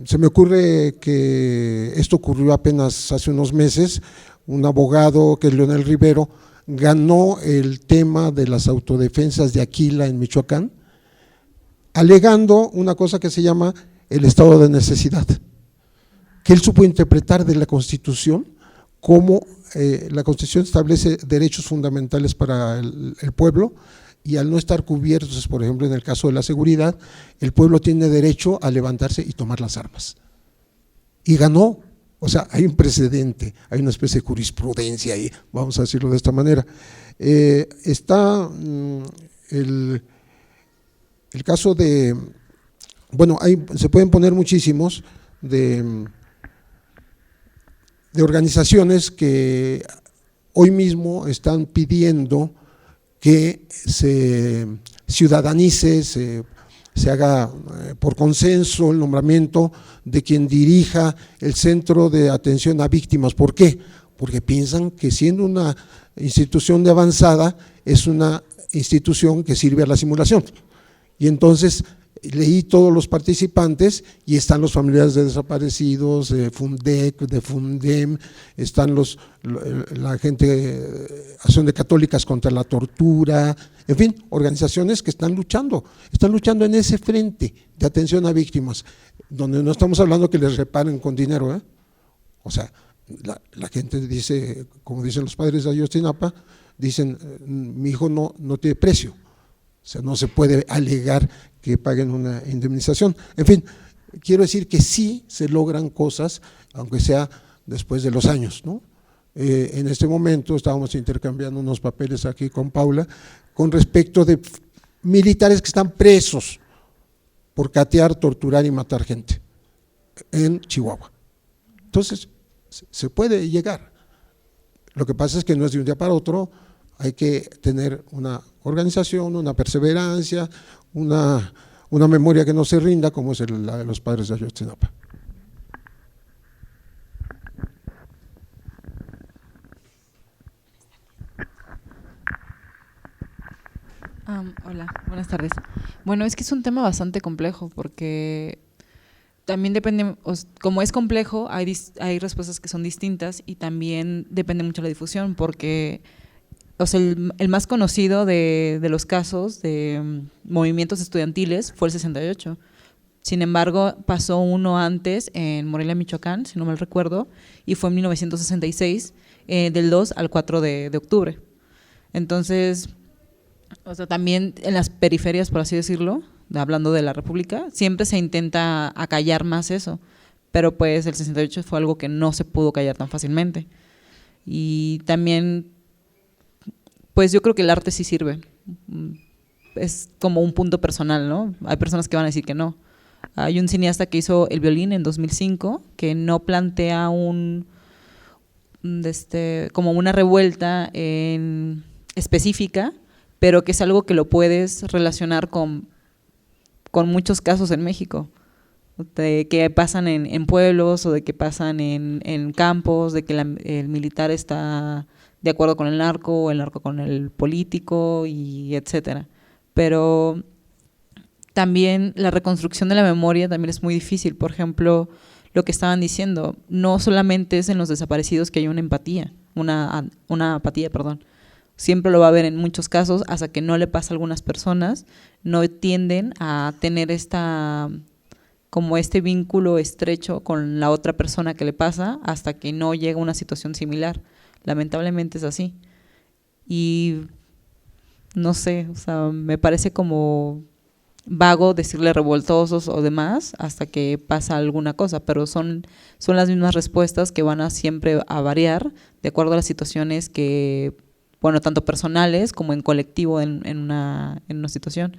se me ocurre que esto ocurrió apenas hace unos meses, un abogado que es Leonel Rivero ganó el tema de las autodefensas de Aquila en Michoacán, alegando una cosa que se llama el estado de necesidad, que él supo interpretar de la Constitución como la Constitución establece derechos fundamentales para el pueblo y al no estar cubiertos, por ejemplo, en el caso de la seguridad, el pueblo tiene derecho a levantarse y tomar las armas. Y ganó, o sea, hay un precedente, hay una especie de jurisprudencia ahí, vamos a decirlo de esta manera. Está el caso de, bueno, se pueden poner muchísimos de organizaciones que hoy mismo están pidiendo que se ciudadanice, se haga por consenso el nombramiento de quien dirija el Centro de Atención a Víctimas. ¿Por qué? Porque piensan que siendo una institución de avanzada es una institución que sirve a la simulación. Y entonces leí todos los participantes y están los familiares de desaparecidos, de Fundec, de Fundem, están la gente, Acción de Católicas contra la Tortura, en fin, organizaciones que están luchando en ese frente de atención a víctimas, donde no estamos hablando que les reparen con dinero, ¿eh? O sea, la gente dice, como dicen los padres de Ayotzinapa, dicen, mi hijo no tiene precio, o sea, no se puede alegar que paguen una indemnización. En fin, quiero decir que sí se logran cosas, aunque sea después de los años, ¿no? En este momento estábamos intercambiando unos papeles aquí con Paula con respecto de militares que están presos por catear, torturar y matar gente en Chihuahua. Entonces, se puede llegar. Lo que pasa es que no es de un día para otro, hay que tener una organización, una perseverancia, una memoria que no se rinda, como es la de los padres de Ayotzinapa. Hola, buenas tardes. Bueno, es que es un tema bastante complejo porque también depende, como es complejo, hay respuestas que son distintas y también depende mucho de la difusión porque el más conocido de los casos de movimientos estudiantiles fue el 68. Sin embargo, pasó uno antes en Morelia, Michoacán, si no mal recuerdo, y fue en 1966, del 2 al 4 de octubre. Entonces, también en las periferias, por así decirlo, hablando de la República, siempre se intenta acallar más eso, pero pues el 68 fue algo que no se pudo callar tan fácilmente. Y también, pues yo creo que el arte sí sirve, es como un punto personal, ¿no? Hay personas que van a decir que no. Hay un cineasta que hizo El violín en 2005 que no plantea como una revuelta específica, pero que es algo que lo puedes relacionar con muchos casos en México, de que pasan en pueblos o de que pasan en campos, de que el militar está de acuerdo con el narco, o el narco con el político, y etcétera. Pero también la reconstrucción de la memoria también es muy difícil. Por ejemplo, lo que estaban diciendo, no solamente es en los desaparecidos que hay una apatía, siempre lo va a haber en muchos casos, hasta que no le pasa a algunas personas, no tienden a tener como este vínculo estrecho con la otra persona que le pasa, hasta que no llega a una situación similar. Lamentablemente es así. Y no sé, o sea, me parece como vago decirle revoltosos o demás hasta que pasa alguna cosa, pero son las mismas respuestas que van a siempre a variar de acuerdo a las situaciones que, bueno, tanto personales como en colectivo en una situación.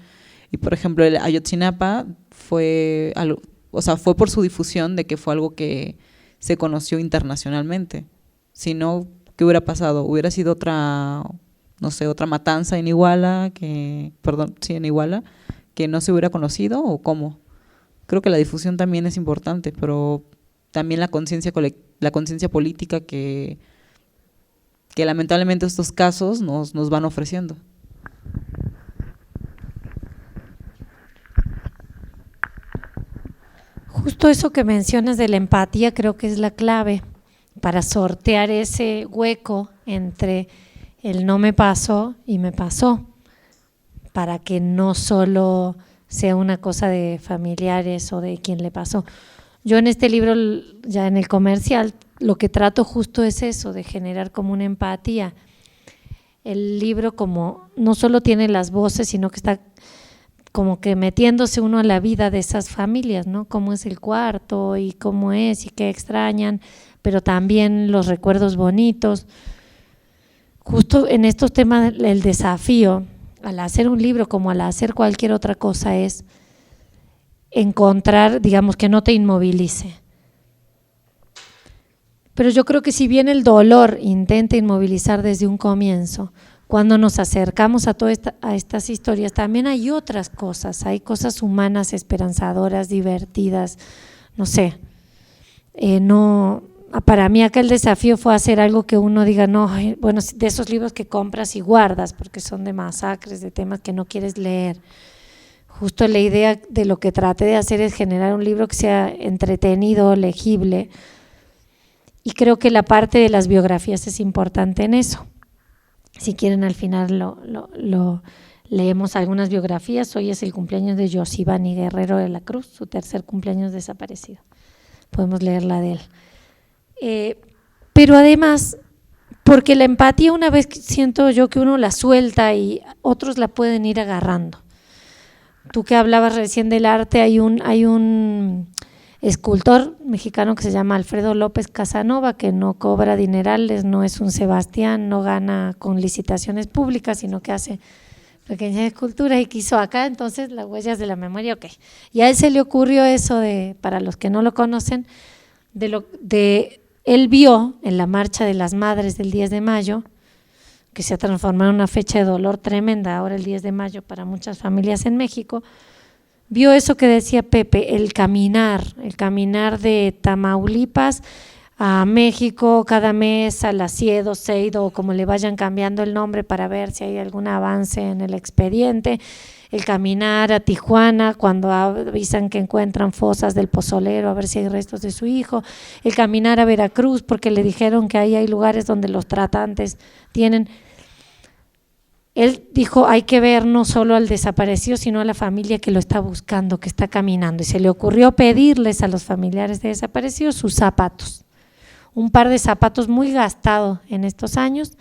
Y por ejemplo, el Ayotzinapa fue por su difusión, de que fue algo que se conoció internacionalmente. Si no, ¿qué hubiera pasado? Hubiera sido otra matanza en Iguala, en Iguala, que no se hubiera conocido, ¿o cómo? Creo que la difusión también es importante, pero también la conciencia política que lamentablemente estos casos nos van ofreciendo. Justo eso que mencionas de la empatía creo que es la clave para sortear ese hueco entre el no me pasó y me pasó, para que no solo sea una cosa de familiares o de quien le pasó. Yo en este libro, ya en el comercial, lo que trato justo es eso, de generar como una empatía. El libro como no solo tiene las voces, sino que está como que metiéndose uno a la vida de esas familias, ¿no? Cómo es el cuarto y cómo es y qué extrañan, pero también los recuerdos bonitos. Justo en estos temas el desafío al hacer un libro como al hacer cualquier otra cosa es encontrar, digamos, que no te inmovilice. Pero yo creo que si bien el dolor intenta inmovilizar desde un comienzo, cuando nos acercamos a estas historias también hay otras cosas, hay cosas humanas, esperanzadoras, divertidas, no sé. Para mí acá el desafío fue hacer algo que uno diga, no, bueno, de esos libros que compras y guardas porque son de masacres, de temas que no quieres leer. Justo la idea de lo que traté de hacer es generar un libro que sea entretenido, legible, y creo que la parte de las biografías es importante en eso. Si quieren, al final lo leemos algunas biografías. Hoy es el cumpleaños de Yosibani Guerrero de la Cruz, su tercer cumpleaños desaparecido. Podemos leer la de él. Pero además, porque la empatía, una vez que siento yo que uno la suelta y otros la pueden ir agarrando. Tú que hablabas recién del arte, hay un escultor mexicano que se llama Alfredo López Casanova, que no cobra dinerales, no es un Sebastián, no gana con licitaciones públicas, sino que hace pequeñas esculturas y quiso acá, entonces las huellas de la memoria, ok. Y a él se le ocurrió eso para los que no lo conocen, él vio en la Marcha de las Madres del 10 de mayo, que se ha transformado en una fecha de dolor tremenda ahora el 10 de mayo para muchas familias en México, vio eso que decía Pepe, el caminar de Tamaulipas a México cada mes, a la CIEDO, CEIDO, o como le vayan cambiando el nombre para ver si hay algún avance en el expediente, el caminar a Tijuana cuando avisan que encuentran fosas del pozolero a ver si hay restos de su hijo, el caminar a Veracruz porque le dijeron que ahí hay lugares donde los tratantes tienen. Él dijo, hay que ver no solo al desaparecido, sino a la familia que lo está buscando, que está caminando. Y se le ocurrió pedirles a los familiares de desaparecidos sus zapatos, un par de zapatos muy gastados en estos años,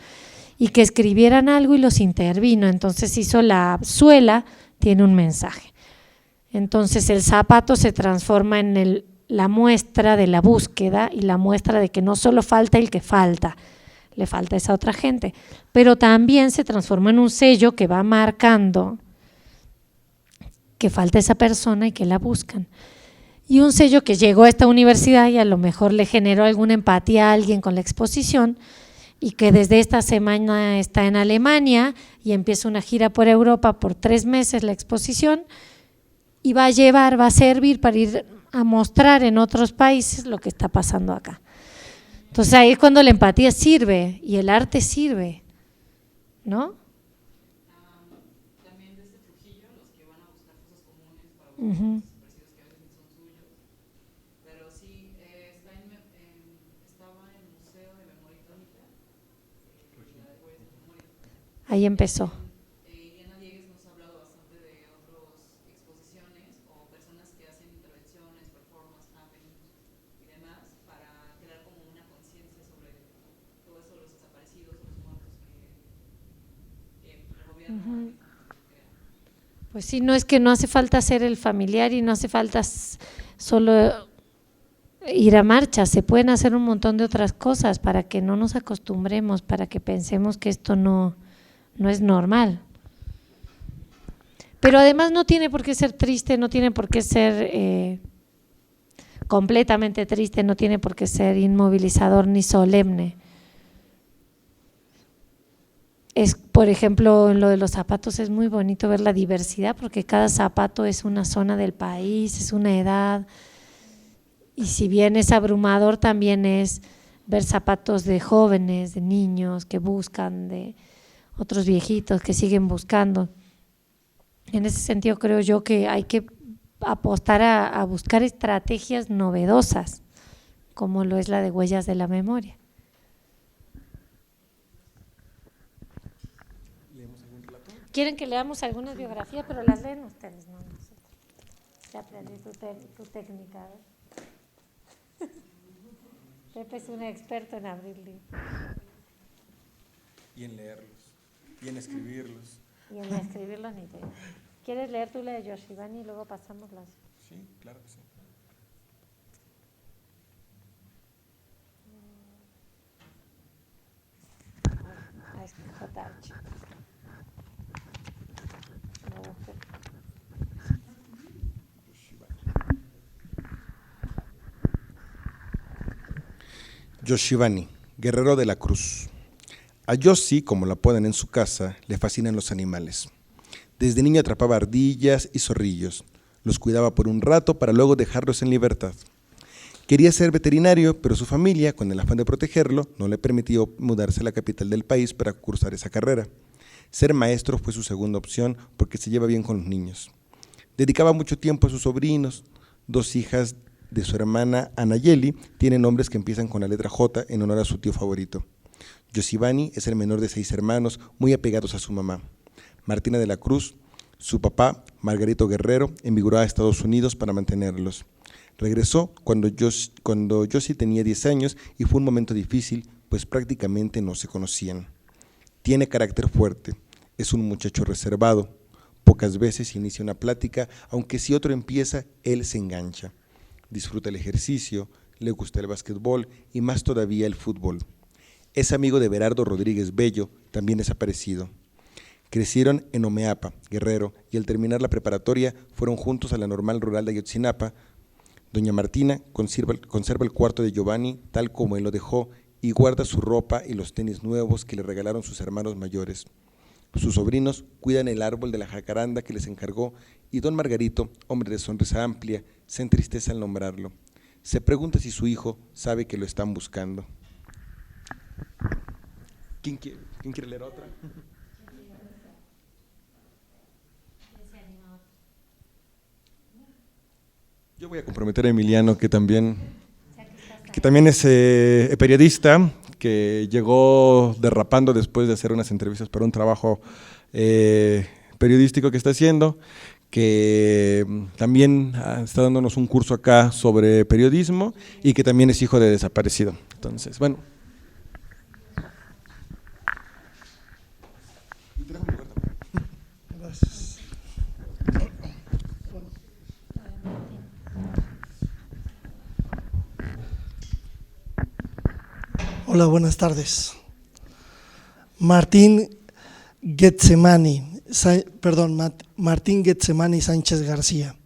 y que escribieran algo y los intervino. Entonces hizo la suela, tiene un mensaje. Entonces el zapato se transforma en la muestra de la búsqueda y la muestra de que no solo falta el que falta, le falta esa otra gente, pero también se transforma en un sello que va marcando que falta esa persona y que la buscan. Y un sello que llegó a esta universidad y a lo mejor le generó alguna empatía a alguien con la exposición, y que desde esta semana está en Alemania y empieza una gira por Europa por 3 meses la exposición, y va a servir para ir a mostrar en otros países lo que está pasando acá. Entonces ahí es cuando la empatía sirve y el arte sirve, ¿no? También desde Trujillo, los que van a buscar cosas comunes para buscar Uh-huh. cosas parecidas que a veces no son suyos, pero sí, estaba en el Museo de Memoria Histórica, la de Huellas de Memoria. Ahí empezó. Diana Diegues nos ha hablado bastante de otras exposiciones o personas que hacen intervenciones, performance, happenings y demás para crear como una conciencia sobre todo eso de los desaparecidos o los muertos que el gobierno crea. Pues sí, no es que no hace falta ser el familiar y no hace falta solo ir a marcha, se pueden hacer un montón de otras cosas para que no nos acostumbremos, para que pensemos que esto no es normal. Pero además no tiene por qué ser triste, no tiene por qué ser completamente triste, no tiene por qué ser inmovilizador ni solemne. Es, por ejemplo, en lo de los zapatos es muy bonito ver la diversidad, porque cada zapato es una zona del país, es una edad, y si bien es abrumador, también es ver zapatos de jóvenes, de niños que buscan, de otros viejitos que siguen buscando. En ese sentido creo yo que hay que apostar a buscar estrategias novedosas, como lo es la de Huellas de la Memoria. ¿Quieren que leamos algunas biografías? Pero las leen ustedes, no nosotros. Ya aprendí tu técnica. Pepe es un experto en abrir libros. Y en leerlos, y en escribirlos. Y en escribirlos ni te digo. ¿Quieres leer tú la de Yoshibani y luego pasamos las? Sí, claro que sí. Ah, es JH. Yoshibani, guerrero de la cruz. A Yoshi, como la ponen en su casa, le fascinan los animales. Desde niño atrapaba ardillas y zorrillos. Los cuidaba por un rato para luego dejarlos en libertad. Quería ser veterinario, pero su familia, con el afán de protegerlo, no le permitió mudarse a la capital del país para cursar esa carrera. Ser maestro fue su segunda opción porque se lleva bien con los niños. Dedicaba mucho tiempo a sus sobrinos. 2 hijas de su hermana Anayeli tienen nombres que empiezan con la letra J en honor a su tío favorito. Yoshibani es el menor de 6 hermanos, muy apegados a su mamá. Martina de la Cruz, su papá, Margarito Guerrero, emigró a Estados Unidos para mantenerlos. Regresó cuando Yoshi tenía 10 años y fue un momento difícil, pues prácticamente no se conocían. Tiene carácter fuerte, es un muchacho reservado. Pocas veces inicia una plática, aunque si otro empieza, él se engancha. Disfruta el ejercicio, le gusta el básquetbol y más todavía el fútbol. Es amigo de Berardo Rodríguez Bello, también desaparecido. Crecieron en Omeapa, Guerrero, y al terminar la preparatoria fueron juntos a la Normal Rural de Ayotzinapa. Doña Martina conserva el cuarto de Giovanni tal como él lo dejó y guarda su ropa y los tenis nuevos que le regalaron sus hermanos mayores. Sus sobrinos cuidan el árbol de la jacaranda que les encargó y don Margarito, hombre de sonrisa amplia, se entristece al nombrarlo. Se pregunta si su hijo sabe que lo están buscando. ¿Quién quiere leer otra? Yo voy a comprometer a Emiliano, que también es periodista, que llegó derrapando después de hacer unas entrevistas para un trabajo periodístico que está haciendo, que también está dándonos un curso acá sobre periodismo y que también es hijo de desaparecido. Entonces, bueno. Gracias. Hola, buenas tardes. Martín Getsemani Sánchez García.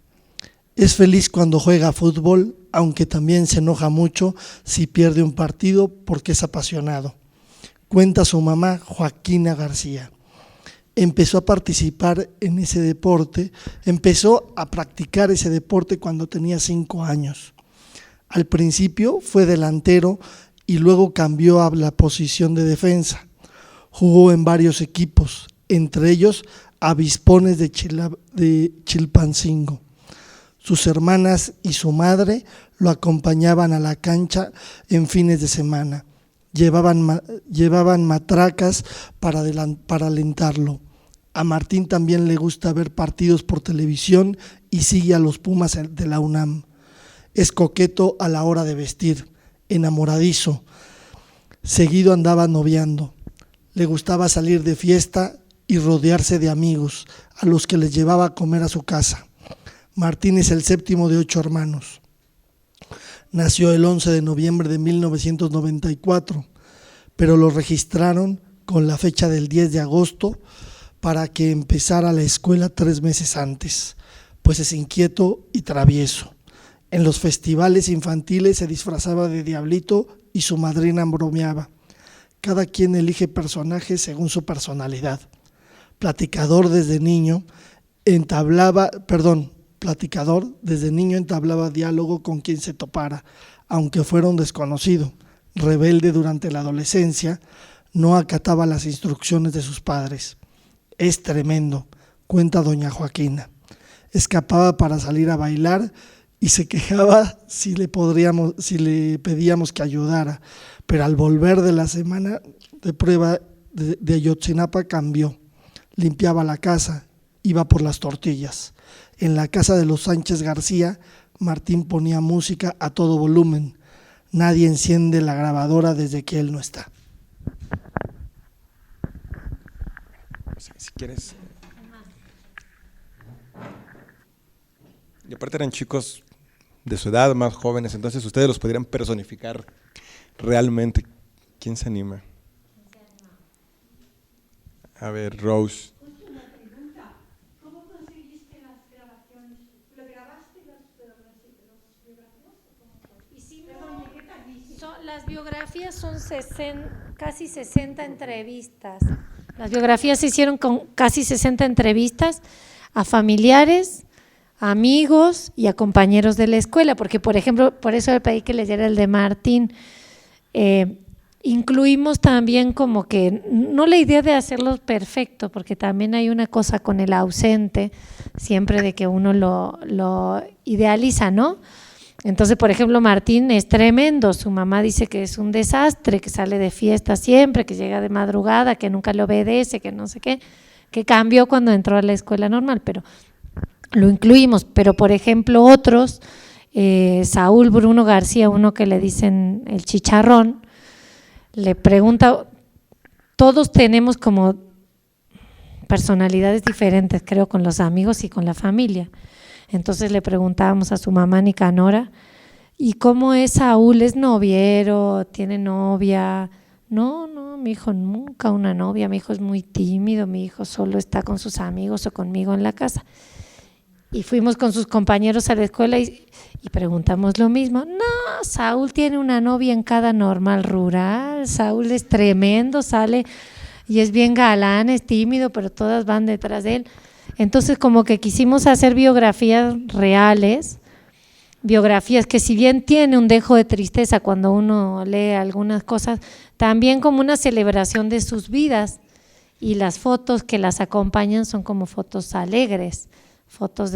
Es feliz cuando juega fútbol, aunque también se enoja mucho si pierde un partido porque es apasionado. Cuenta su mamá, Joaquina García. Empezó a participar en ese deporte, empezó a practicar ese deporte cuando tenía 5 años. Al principio fue delantero y luego cambió a la posición de defensa. Jugó en varios equipos, entre ellos Avispones de Chilpancingo. Sus hermanas y su madre lo acompañaban a la cancha en fines de semana. Llevaban matracas para alentarlo. A Martín también le gusta ver partidos por televisión y sigue a los Pumas de la UNAM. Es coqueto a la hora de vestir, enamoradizo. Seguido andaba noviando. Le gustaba salir de fiesta y rodearse de amigos, a los que les llevaba a comer a su casa. Martín es el 7º de 8 hermanos. Nació el 11 de noviembre de 1994, pero lo registraron con la fecha del 10 de agosto para que empezara la escuela 3 meses antes, pues es inquieto y travieso. En los festivales infantiles se disfrazaba de diablito y su madrina bromeaba. Cada quien elige personajes según su personalidad. Platicador desde niño entablaba diálogo con quien se topara, aunque fuera un desconocido. Rebelde durante la adolescencia, no acataba las instrucciones de sus padres. Es tremendo, cuenta doña Joaquina. Escapaba para salir a bailar y se quejaba si le pedíamos que ayudara, pero al volver de la semana de prueba de Ayotzinapa cambió. Limpiaba la casa, iba por las tortillas. En la casa de los Sánchez García, Martín ponía música a todo volumen. Nadie enciende la grabadora desde que él no está. Si quieres. Y aparte eran chicos de su edad, más jóvenes, entonces ustedes los podrían personificar realmente. ¿Quién se anima? A ver, Rose. Última pregunta. ¿Cómo conseguiste las grabaciones? ¿Lo grabaste los biografías? Las biografías son casi 60 entrevistas. Las biografías se hicieron con casi 60 entrevistas a familiares, amigos y a compañeros de la escuela, porque por ejemplo, por eso le pedí que leyera el de Martín. Incluimos también como que, no la idea de hacerlo perfecto, porque también hay una cosa con el ausente, siempre de que uno lo idealiza, ¿no? Entonces, por ejemplo, Martín es tremendo, su mamá dice que es un desastre, que sale de fiesta siempre, que llega de madrugada, que nunca le obedece, que no sé qué, que cambió cuando entró a la escuela normal, pero lo incluimos. Pero, por ejemplo, otros, Saúl Bruno García, uno que le dicen el chicharrón, le pregunta, todos tenemos como personalidades diferentes, creo, con los amigos y con la familia. Entonces le preguntábamos a su mamá Nicanora, ¿y cómo es Saúl? ¿Es noviero? ¿Tiene novia? No, mi hijo nunca una novia, mi hijo es muy tímido, mi hijo solo está con sus amigos o conmigo en la casa. Y fuimos con sus compañeros a la escuela y preguntamos lo mismo. No, Saúl tiene una novia en cada normal rural, Saúl es tremendo, sale y es bien galán, es tímido, pero todas van detrás de él. Entonces como que quisimos hacer biografías reales, biografías que si bien tiene un dejo de tristeza cuando uno lee algunas cosas, también como una celebración de sus vidas, y las fotos que las acompañan son como fotos alegres, fotos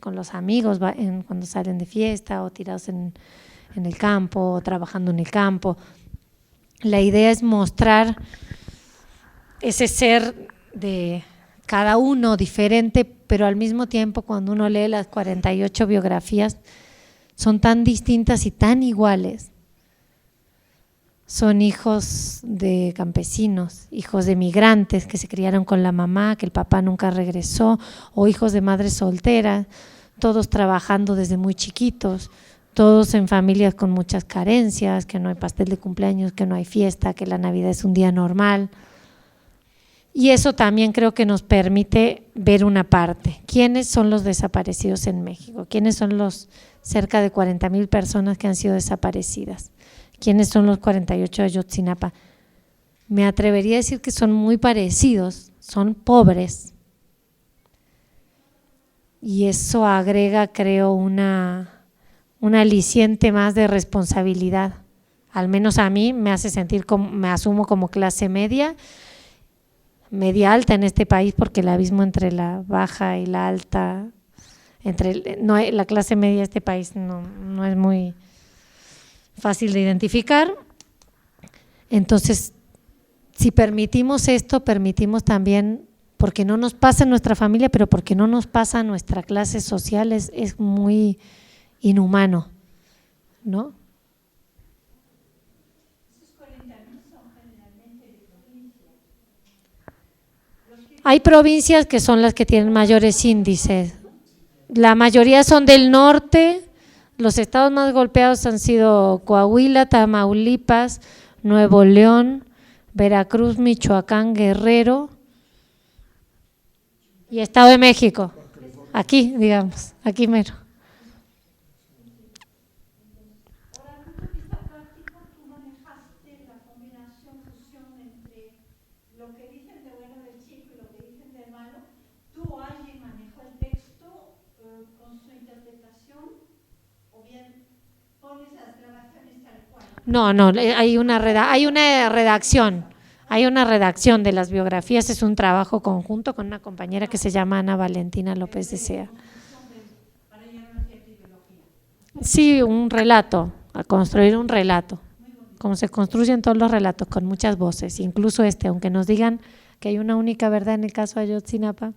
con los amigos cuando salen de fiesta o tirados en el campo o trabajando en el campo. La idea es mostrar ese ser de cada uno diferente, pero al mismo tiempo cuando uno lee las 48 biografías son tan distintas y tan iguales. Son hijos de campesinos, hijos de migrantes que se criaron con la mamá, que el papá nunca regresó, o hijos de madres solteras, todos trabajando desde muy chiquitos, todos en familias con muchas carencias, que no hay pastel de cumpleaños, que no hay fiesta, que la Navidad es un día normal. Y eso también creo que nos permite ver una parte. ¿Quiénes son los desaparecidos en México? ¿Quiénes son los cerca de 40,000 personas que han sido desaparecidas? ¿Quiénes son los 48 de Ayotzinapa? Me atrevería a decir que son muy parecidos, son pobres. Y eso agrega, creo, un aliciente más de responsabilidad. Al menos a mí me hace sentir, me asumo como clase media alta en este país, porque el abismo entre la baja y la alta, la clase media de este país no es muy fácil de identificar. Entonces, si permitimos esto, permitimos también, porque no nos pasa en nuestra familia, pero porque no nos pasa en nuestra clase social, es muy inhumano, ¿no? Hay provincias que son las que tienen mayores índices. La mayoría son del norte. Los estados más golpeados han sido Coahuila, Tamaulipas, Nuevo León, Veracruz, Michoacán, Guerrero y Estado de México. Aquí, digamos, aquí mero. Ahora, desde el punto de vista práctico, tú manejaste la combinación, fusión entre lo que dicen de bueno del chico y lo que dicen de malo. ¿Tú o alguien manejó el texto con su interpretación o bien pones las grabaciones tal cual? No, hay una redacción. Hay una redacción de las biografías, es un trabajo conjunto con una compañera que se llama Ana Valentina López de Sea. Sí, un relato, a construir un relato, como se construyen todos los relatos, con muchas voces, incluso aunque nos digan que hay una única verdad en el caso de Ayotzinapa,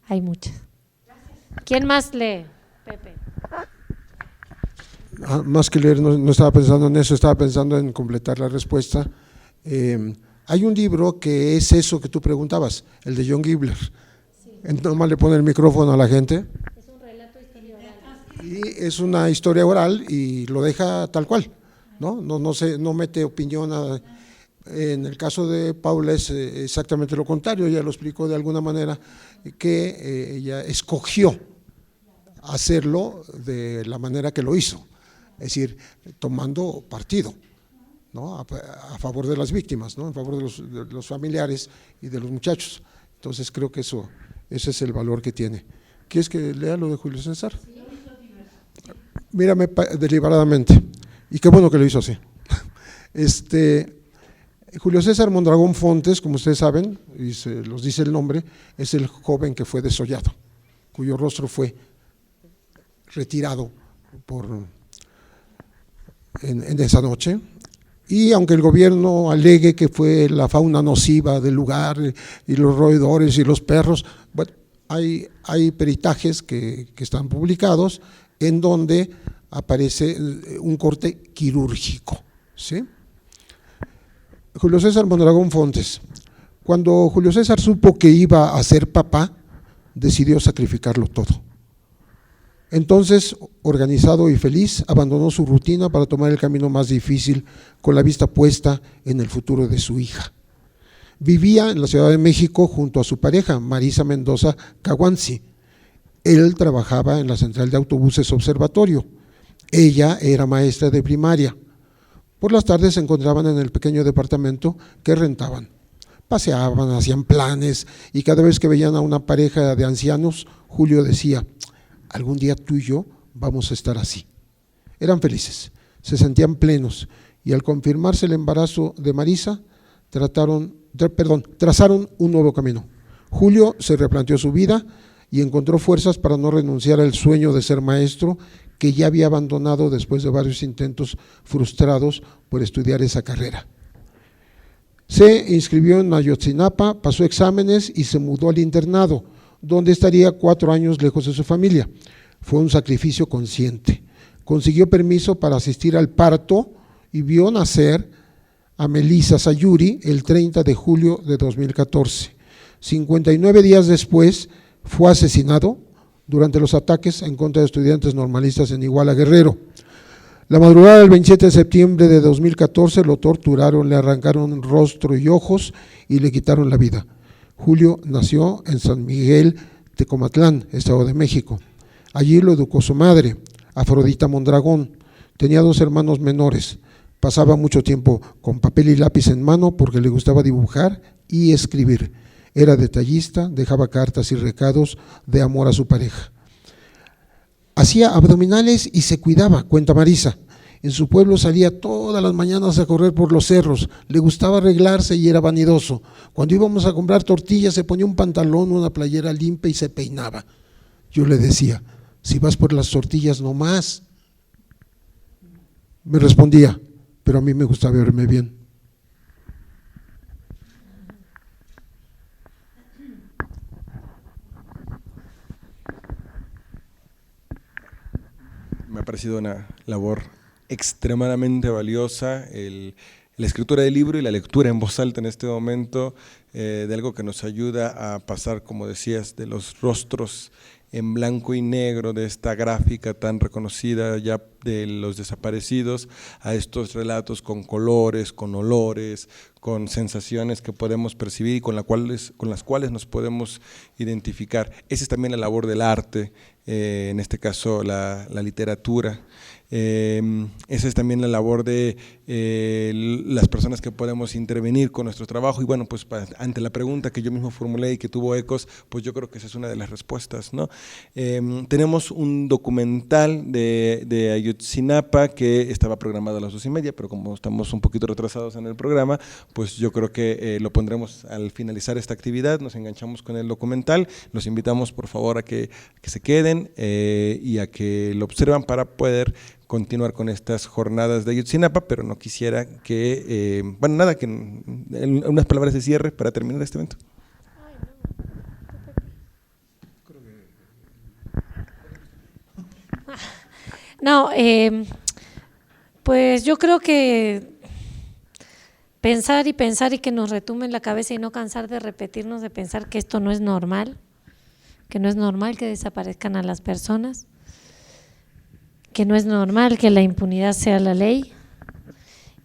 hay muchas. ¿Quién más lee? Pepe. Más que leer, no estaba pensando en eso, estaba pensando en completar la respuesta. Hay un libro que es eso que tú preguntabas, el de John Gibler. Sí. Nomás le pone el micrófono a la gente. Es un relato de historia oral. Y es una historia oral y lo deja tal cual, ¿no? No mete opinión. En el caso de Paula es exactamente lo contrario, ella lo explicó de alguna manera, que ella escogió hacerlo de la manera que lo hizo, es decir, tomando partido, ¿no? A favor de las víctimas, ¿no? En favor de los familiares y de los muchachos. Entonces creo que ese es el valor que tiene. ¿Quieres que lea lo de Julio César? Mírame deliberadamente, y qué bueno que lo hizo así. Julio César Mondragón Fontes, como ustedes saben, y se los dice el nombre, es el joven que fue desollado, cuyo rostro fue retirado en esa noche. Y aunque el gobierno alegue que fue la fauna nociva del lugar y los roedores y los perros, bueno, hay peritajes que están publicados en donde aparece un corte quirúrgico, ¿sí? Julio César Mondragón Fontes, cuando Julio César supo que iba a ser papá, decidió sacrificarlo todo. Entonces, organizado y feliz, abandonó su rutina para tomar el camino más difícil, con la vista puesta en el futuro de su hija. Vivía en la Ciudad de México junto a su pareja, Marisa Mendoza Caguanzi. Él trabajaba en la central de autobuses Observatorio. Ella era maestra de primaria. Por las tardes se encontraban en el pequeño departamento que rentaban. Paseaban, hacían planes, y cada vez que veían a una pareja de ancianos, Julio decía: algún día tú y yo vamos a estar así. Eran felices, se sentían plenos, y al confirmarse el embarazo de Marisa, trazaron un nuevo camino. Julio se replanteó su vida y encontró fuerzas para no renunciar al sueño de ser maestro, que ya había abandonado después de varios intentos frustrados por estudiar esa carrera. Se inscribió en Ayotzinapa, pasó exámenes y se mudó al internado, donde estaría 4 años lejos de su familia. Fue un sacrificio consciente. Consiguió permiso para asistir al parto y vio nacer a Melissa Sayuri el 30 de julio de 2014. 59 días después fue asesinado durante los ataques en contra de estudiantes normalistas en Iguala, Guerrero. La madrugada del 27 de septiembre de 2014 lo torturaron, le arrancaron rostro y ojos y le quitaron la vida. Julio nació en San Miguel Tecomatlán, Estado de México. Allí lo educó su madre, Afrodita Mondragón. Tenía 2 hermanos menores. Pasaba mucho tiempo con papel y lápiz en mano porque le gustaba dibujar y escribir. Era detallista, dejaba cartas y recados de amor a su pareja. Hacía abdominales y se cuidaba, cuenta Marisa. En su pueblo salía todas las mañanas a correr por los cerros, le gustaba arreglarse y era vanidoso. Cuando íbamos a comprar tortillas se ponía un pantalón, una playera limpia y se peinaba. Yo le decía, si vas por las tortillas no más. Me respondía, pero a mí me gusta verme bien. Me ha parecido una labor extremadamente valiosa, la escritura del libro y la lectura en voz alta en este momento, de algo que nos ayuda a pasar, como decías, de los rostros en blanco y negro, de esta gráfica tan reconocida ya de los desaparecidos, a estos relatos con colores, con olores, con sensaciones que podemos percibir y con las cuales nos podemos identificar. Esa es también la labor del arte, en este caso la literatura. Esa es también la labor de las personas que podemos intervenir con nuestro trabajo y bueno, pues ante la pregunta que yo mismo formulé y que tuvo ecos, pues yo creo que esa es una de las respuestas, ¿no? Tenemos un documental de Ayotzinapa que estaba programado a las 2:30, pero como estamos un poquito retrasados en el programa, pues yo creo que lo pondremos al finalizar esta actividad, nos enganchamos con el documental, los invitamos por favor a que se queden y a que lo observan para poder continuar con estas jornadas de Ayotzinapa, pero no quisiera que, unas palabras de cierre para terminar este evento. No, pues yo creo que pensar y que nos retumbe en la cabeza y no cansar de repetirnos, de pensar que esto no es normal, que no es normal que desaparezcan a las personas, que no es normal que la impunidad sea la ley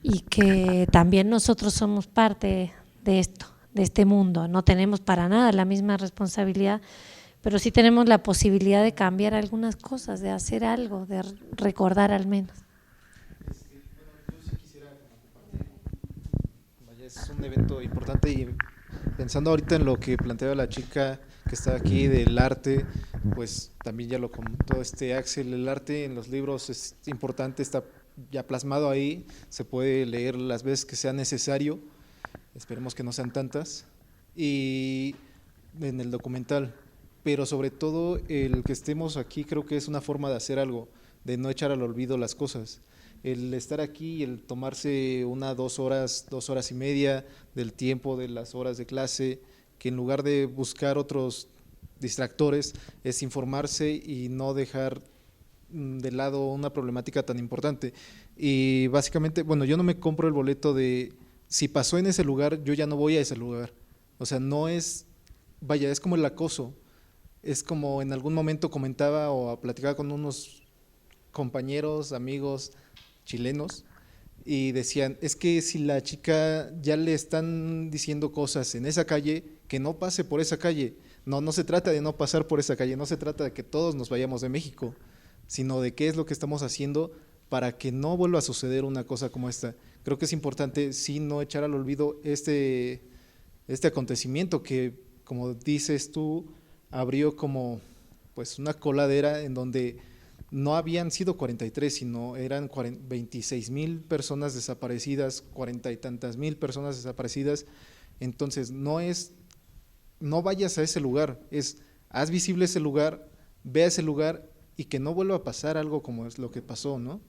y que también nosotros somos parte de esto, de este mundo. No tenemos para nada la misma responsabilidad, pero sí tenemos la posibilidad de cambiar algunas cosas, de hacer algo, de recordar al menos. Es un evento importante y pensando ahorita en lo que planteaba la chica que está aquí del arte, pues también ya lo comentó Axel, el arte en los libros es importante, está ya plasmado ahí, se puede leer las veces que sea necesario, esperemos que no sean tantas, y en el documental, pero sobre todo el que estemos aquí creo que es una forma de hacer algo, de no echar al olvido las cosas. El estar aquí, el tomarse 2 horas, 2 horas y media del tiempo de las horas de clase, que en lugar de buscar otros distractores, es informarse y no dejar de lado una problemática tan importante. Y básicamente, bueno, yo no me compro el boleto de si pasó en ese lugar, yo ya no voy a ese lugar. O sea, no es, vaya, es como el acoso. Es como en algún momento comentaba o platicaba con unos compañeros, amigos chilenos, y decían, es que si la chica ya le están diciendo cosas en esa calle, que no pase por esa calle. No se trata de no pasar por esa calle, no se trata de que todos nos vayamos de México, sino de qué es lo que estamos haciendo para que no vuelva a suceder una cosa como esta. Creo que es importante sí no echar al olvido este acontecimiento que, como dices tú, abrió como pues una coladera en donde no habían sido 43, sino eran 26,000 personas desaparecidas, 40 y tantas mil personas desaparecidas. Entonces no vayas a ese lugar, haz visible ese lugar, ve a ese lugar y que no vuelva a pasar algo como es lo que pasó, ¿no?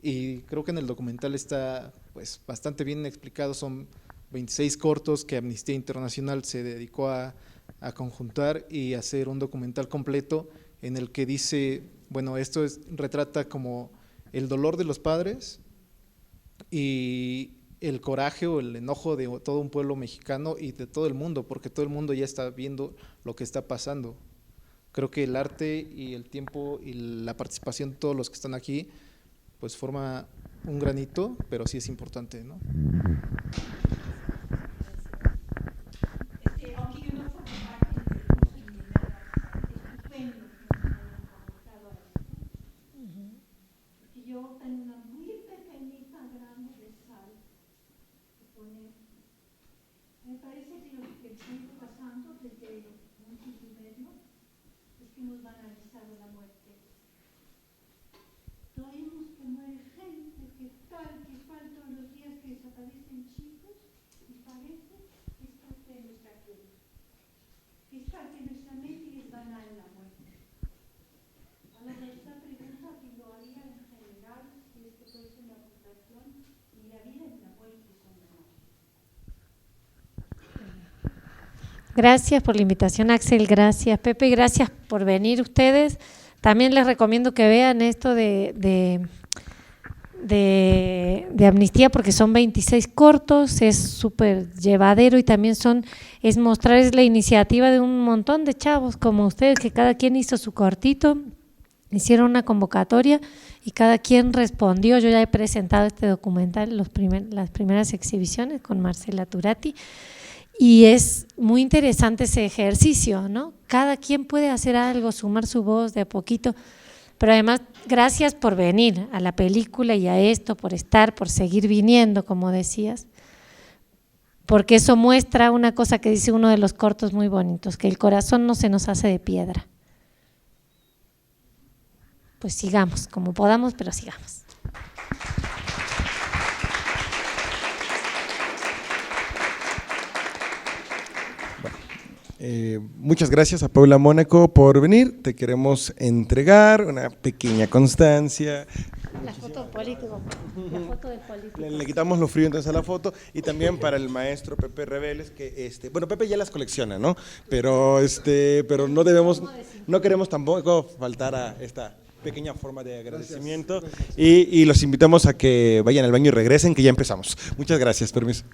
Y creo que en el documental está pues bastante bien explicado, son 26 cortos que Amnistía Internacional se dedicó a conjuntar y hacer un documental completo en el que dice, bueno, esto retrata como el dolor de los padres y el coraje o el enojo de todo un pueblo mexicano y de todo el mundo, porque todo el mundo ya está viendo lo que está pasando. Creo que el arte y el tiempo y la participación de todos los que están aquí pues forma un granito, pero sí es importante, ¿no? Aunque yo no formo parte del curso ni de nada, estupendo que nos hayan convocado a esto. Porque yo tengo una muy pequeñita grano de sal que poner. Me parece que lo que está pasando desde un siglo y medio es que hemos banalizado la muerte. Oímos que muere gente, que tal, que cual, todos los días que desaparecen chicos, y parece que es parte de nuestra cultura, que es parte de nuestra mente y es banal la muerte. Ahora, esta pregunta que yo haría en general, si es que puede ser una aportación, y la vida y la muerte son banales. Gracias por la invitación, Axel, gracias, Pepe, gracias por venir ustedes. También les recomiendo que vean esto de Amnistía, porque son 26 cortos, es súper llevadero y también es mostrar la iniciativa de un montón de chavos como ustedes, que cada quien hizo su cortito, hicieron una convocatoria y cada quien respondió. Yo ya he presentado este documental, las primeras exhibiciones con Marcela Turati. Y es muy interesante ese ejercicio, ¿no? Cada quien puede hacer algo, sumar su voz de a poquito, pero además gracias por venir a la película y a esto, por estar, por seguir viniendo, como decías, porque eso muestra una cosa que dice uno de los cortos muy bonitos, que el corazón no se nos hace de piedra. Pues sigamos, como podamos, pero sigamos. Muchas gracias a Paula Mónaco por venir. Te queremos entregar una pequeña constancia. La foto del político. La foto del político. Le quitamos lo frío entonces a la foto, y también para el maestro Pepe Reveles, que bueno, Pepe ya las colecciona, ¿no? Pero no queremos tampoco faltar a esta pequeña forma de agradecimiento. Gracias. Y los invitamos a que vayan al baño y regresen, que ya empezamos. Muchas gracias, permiso.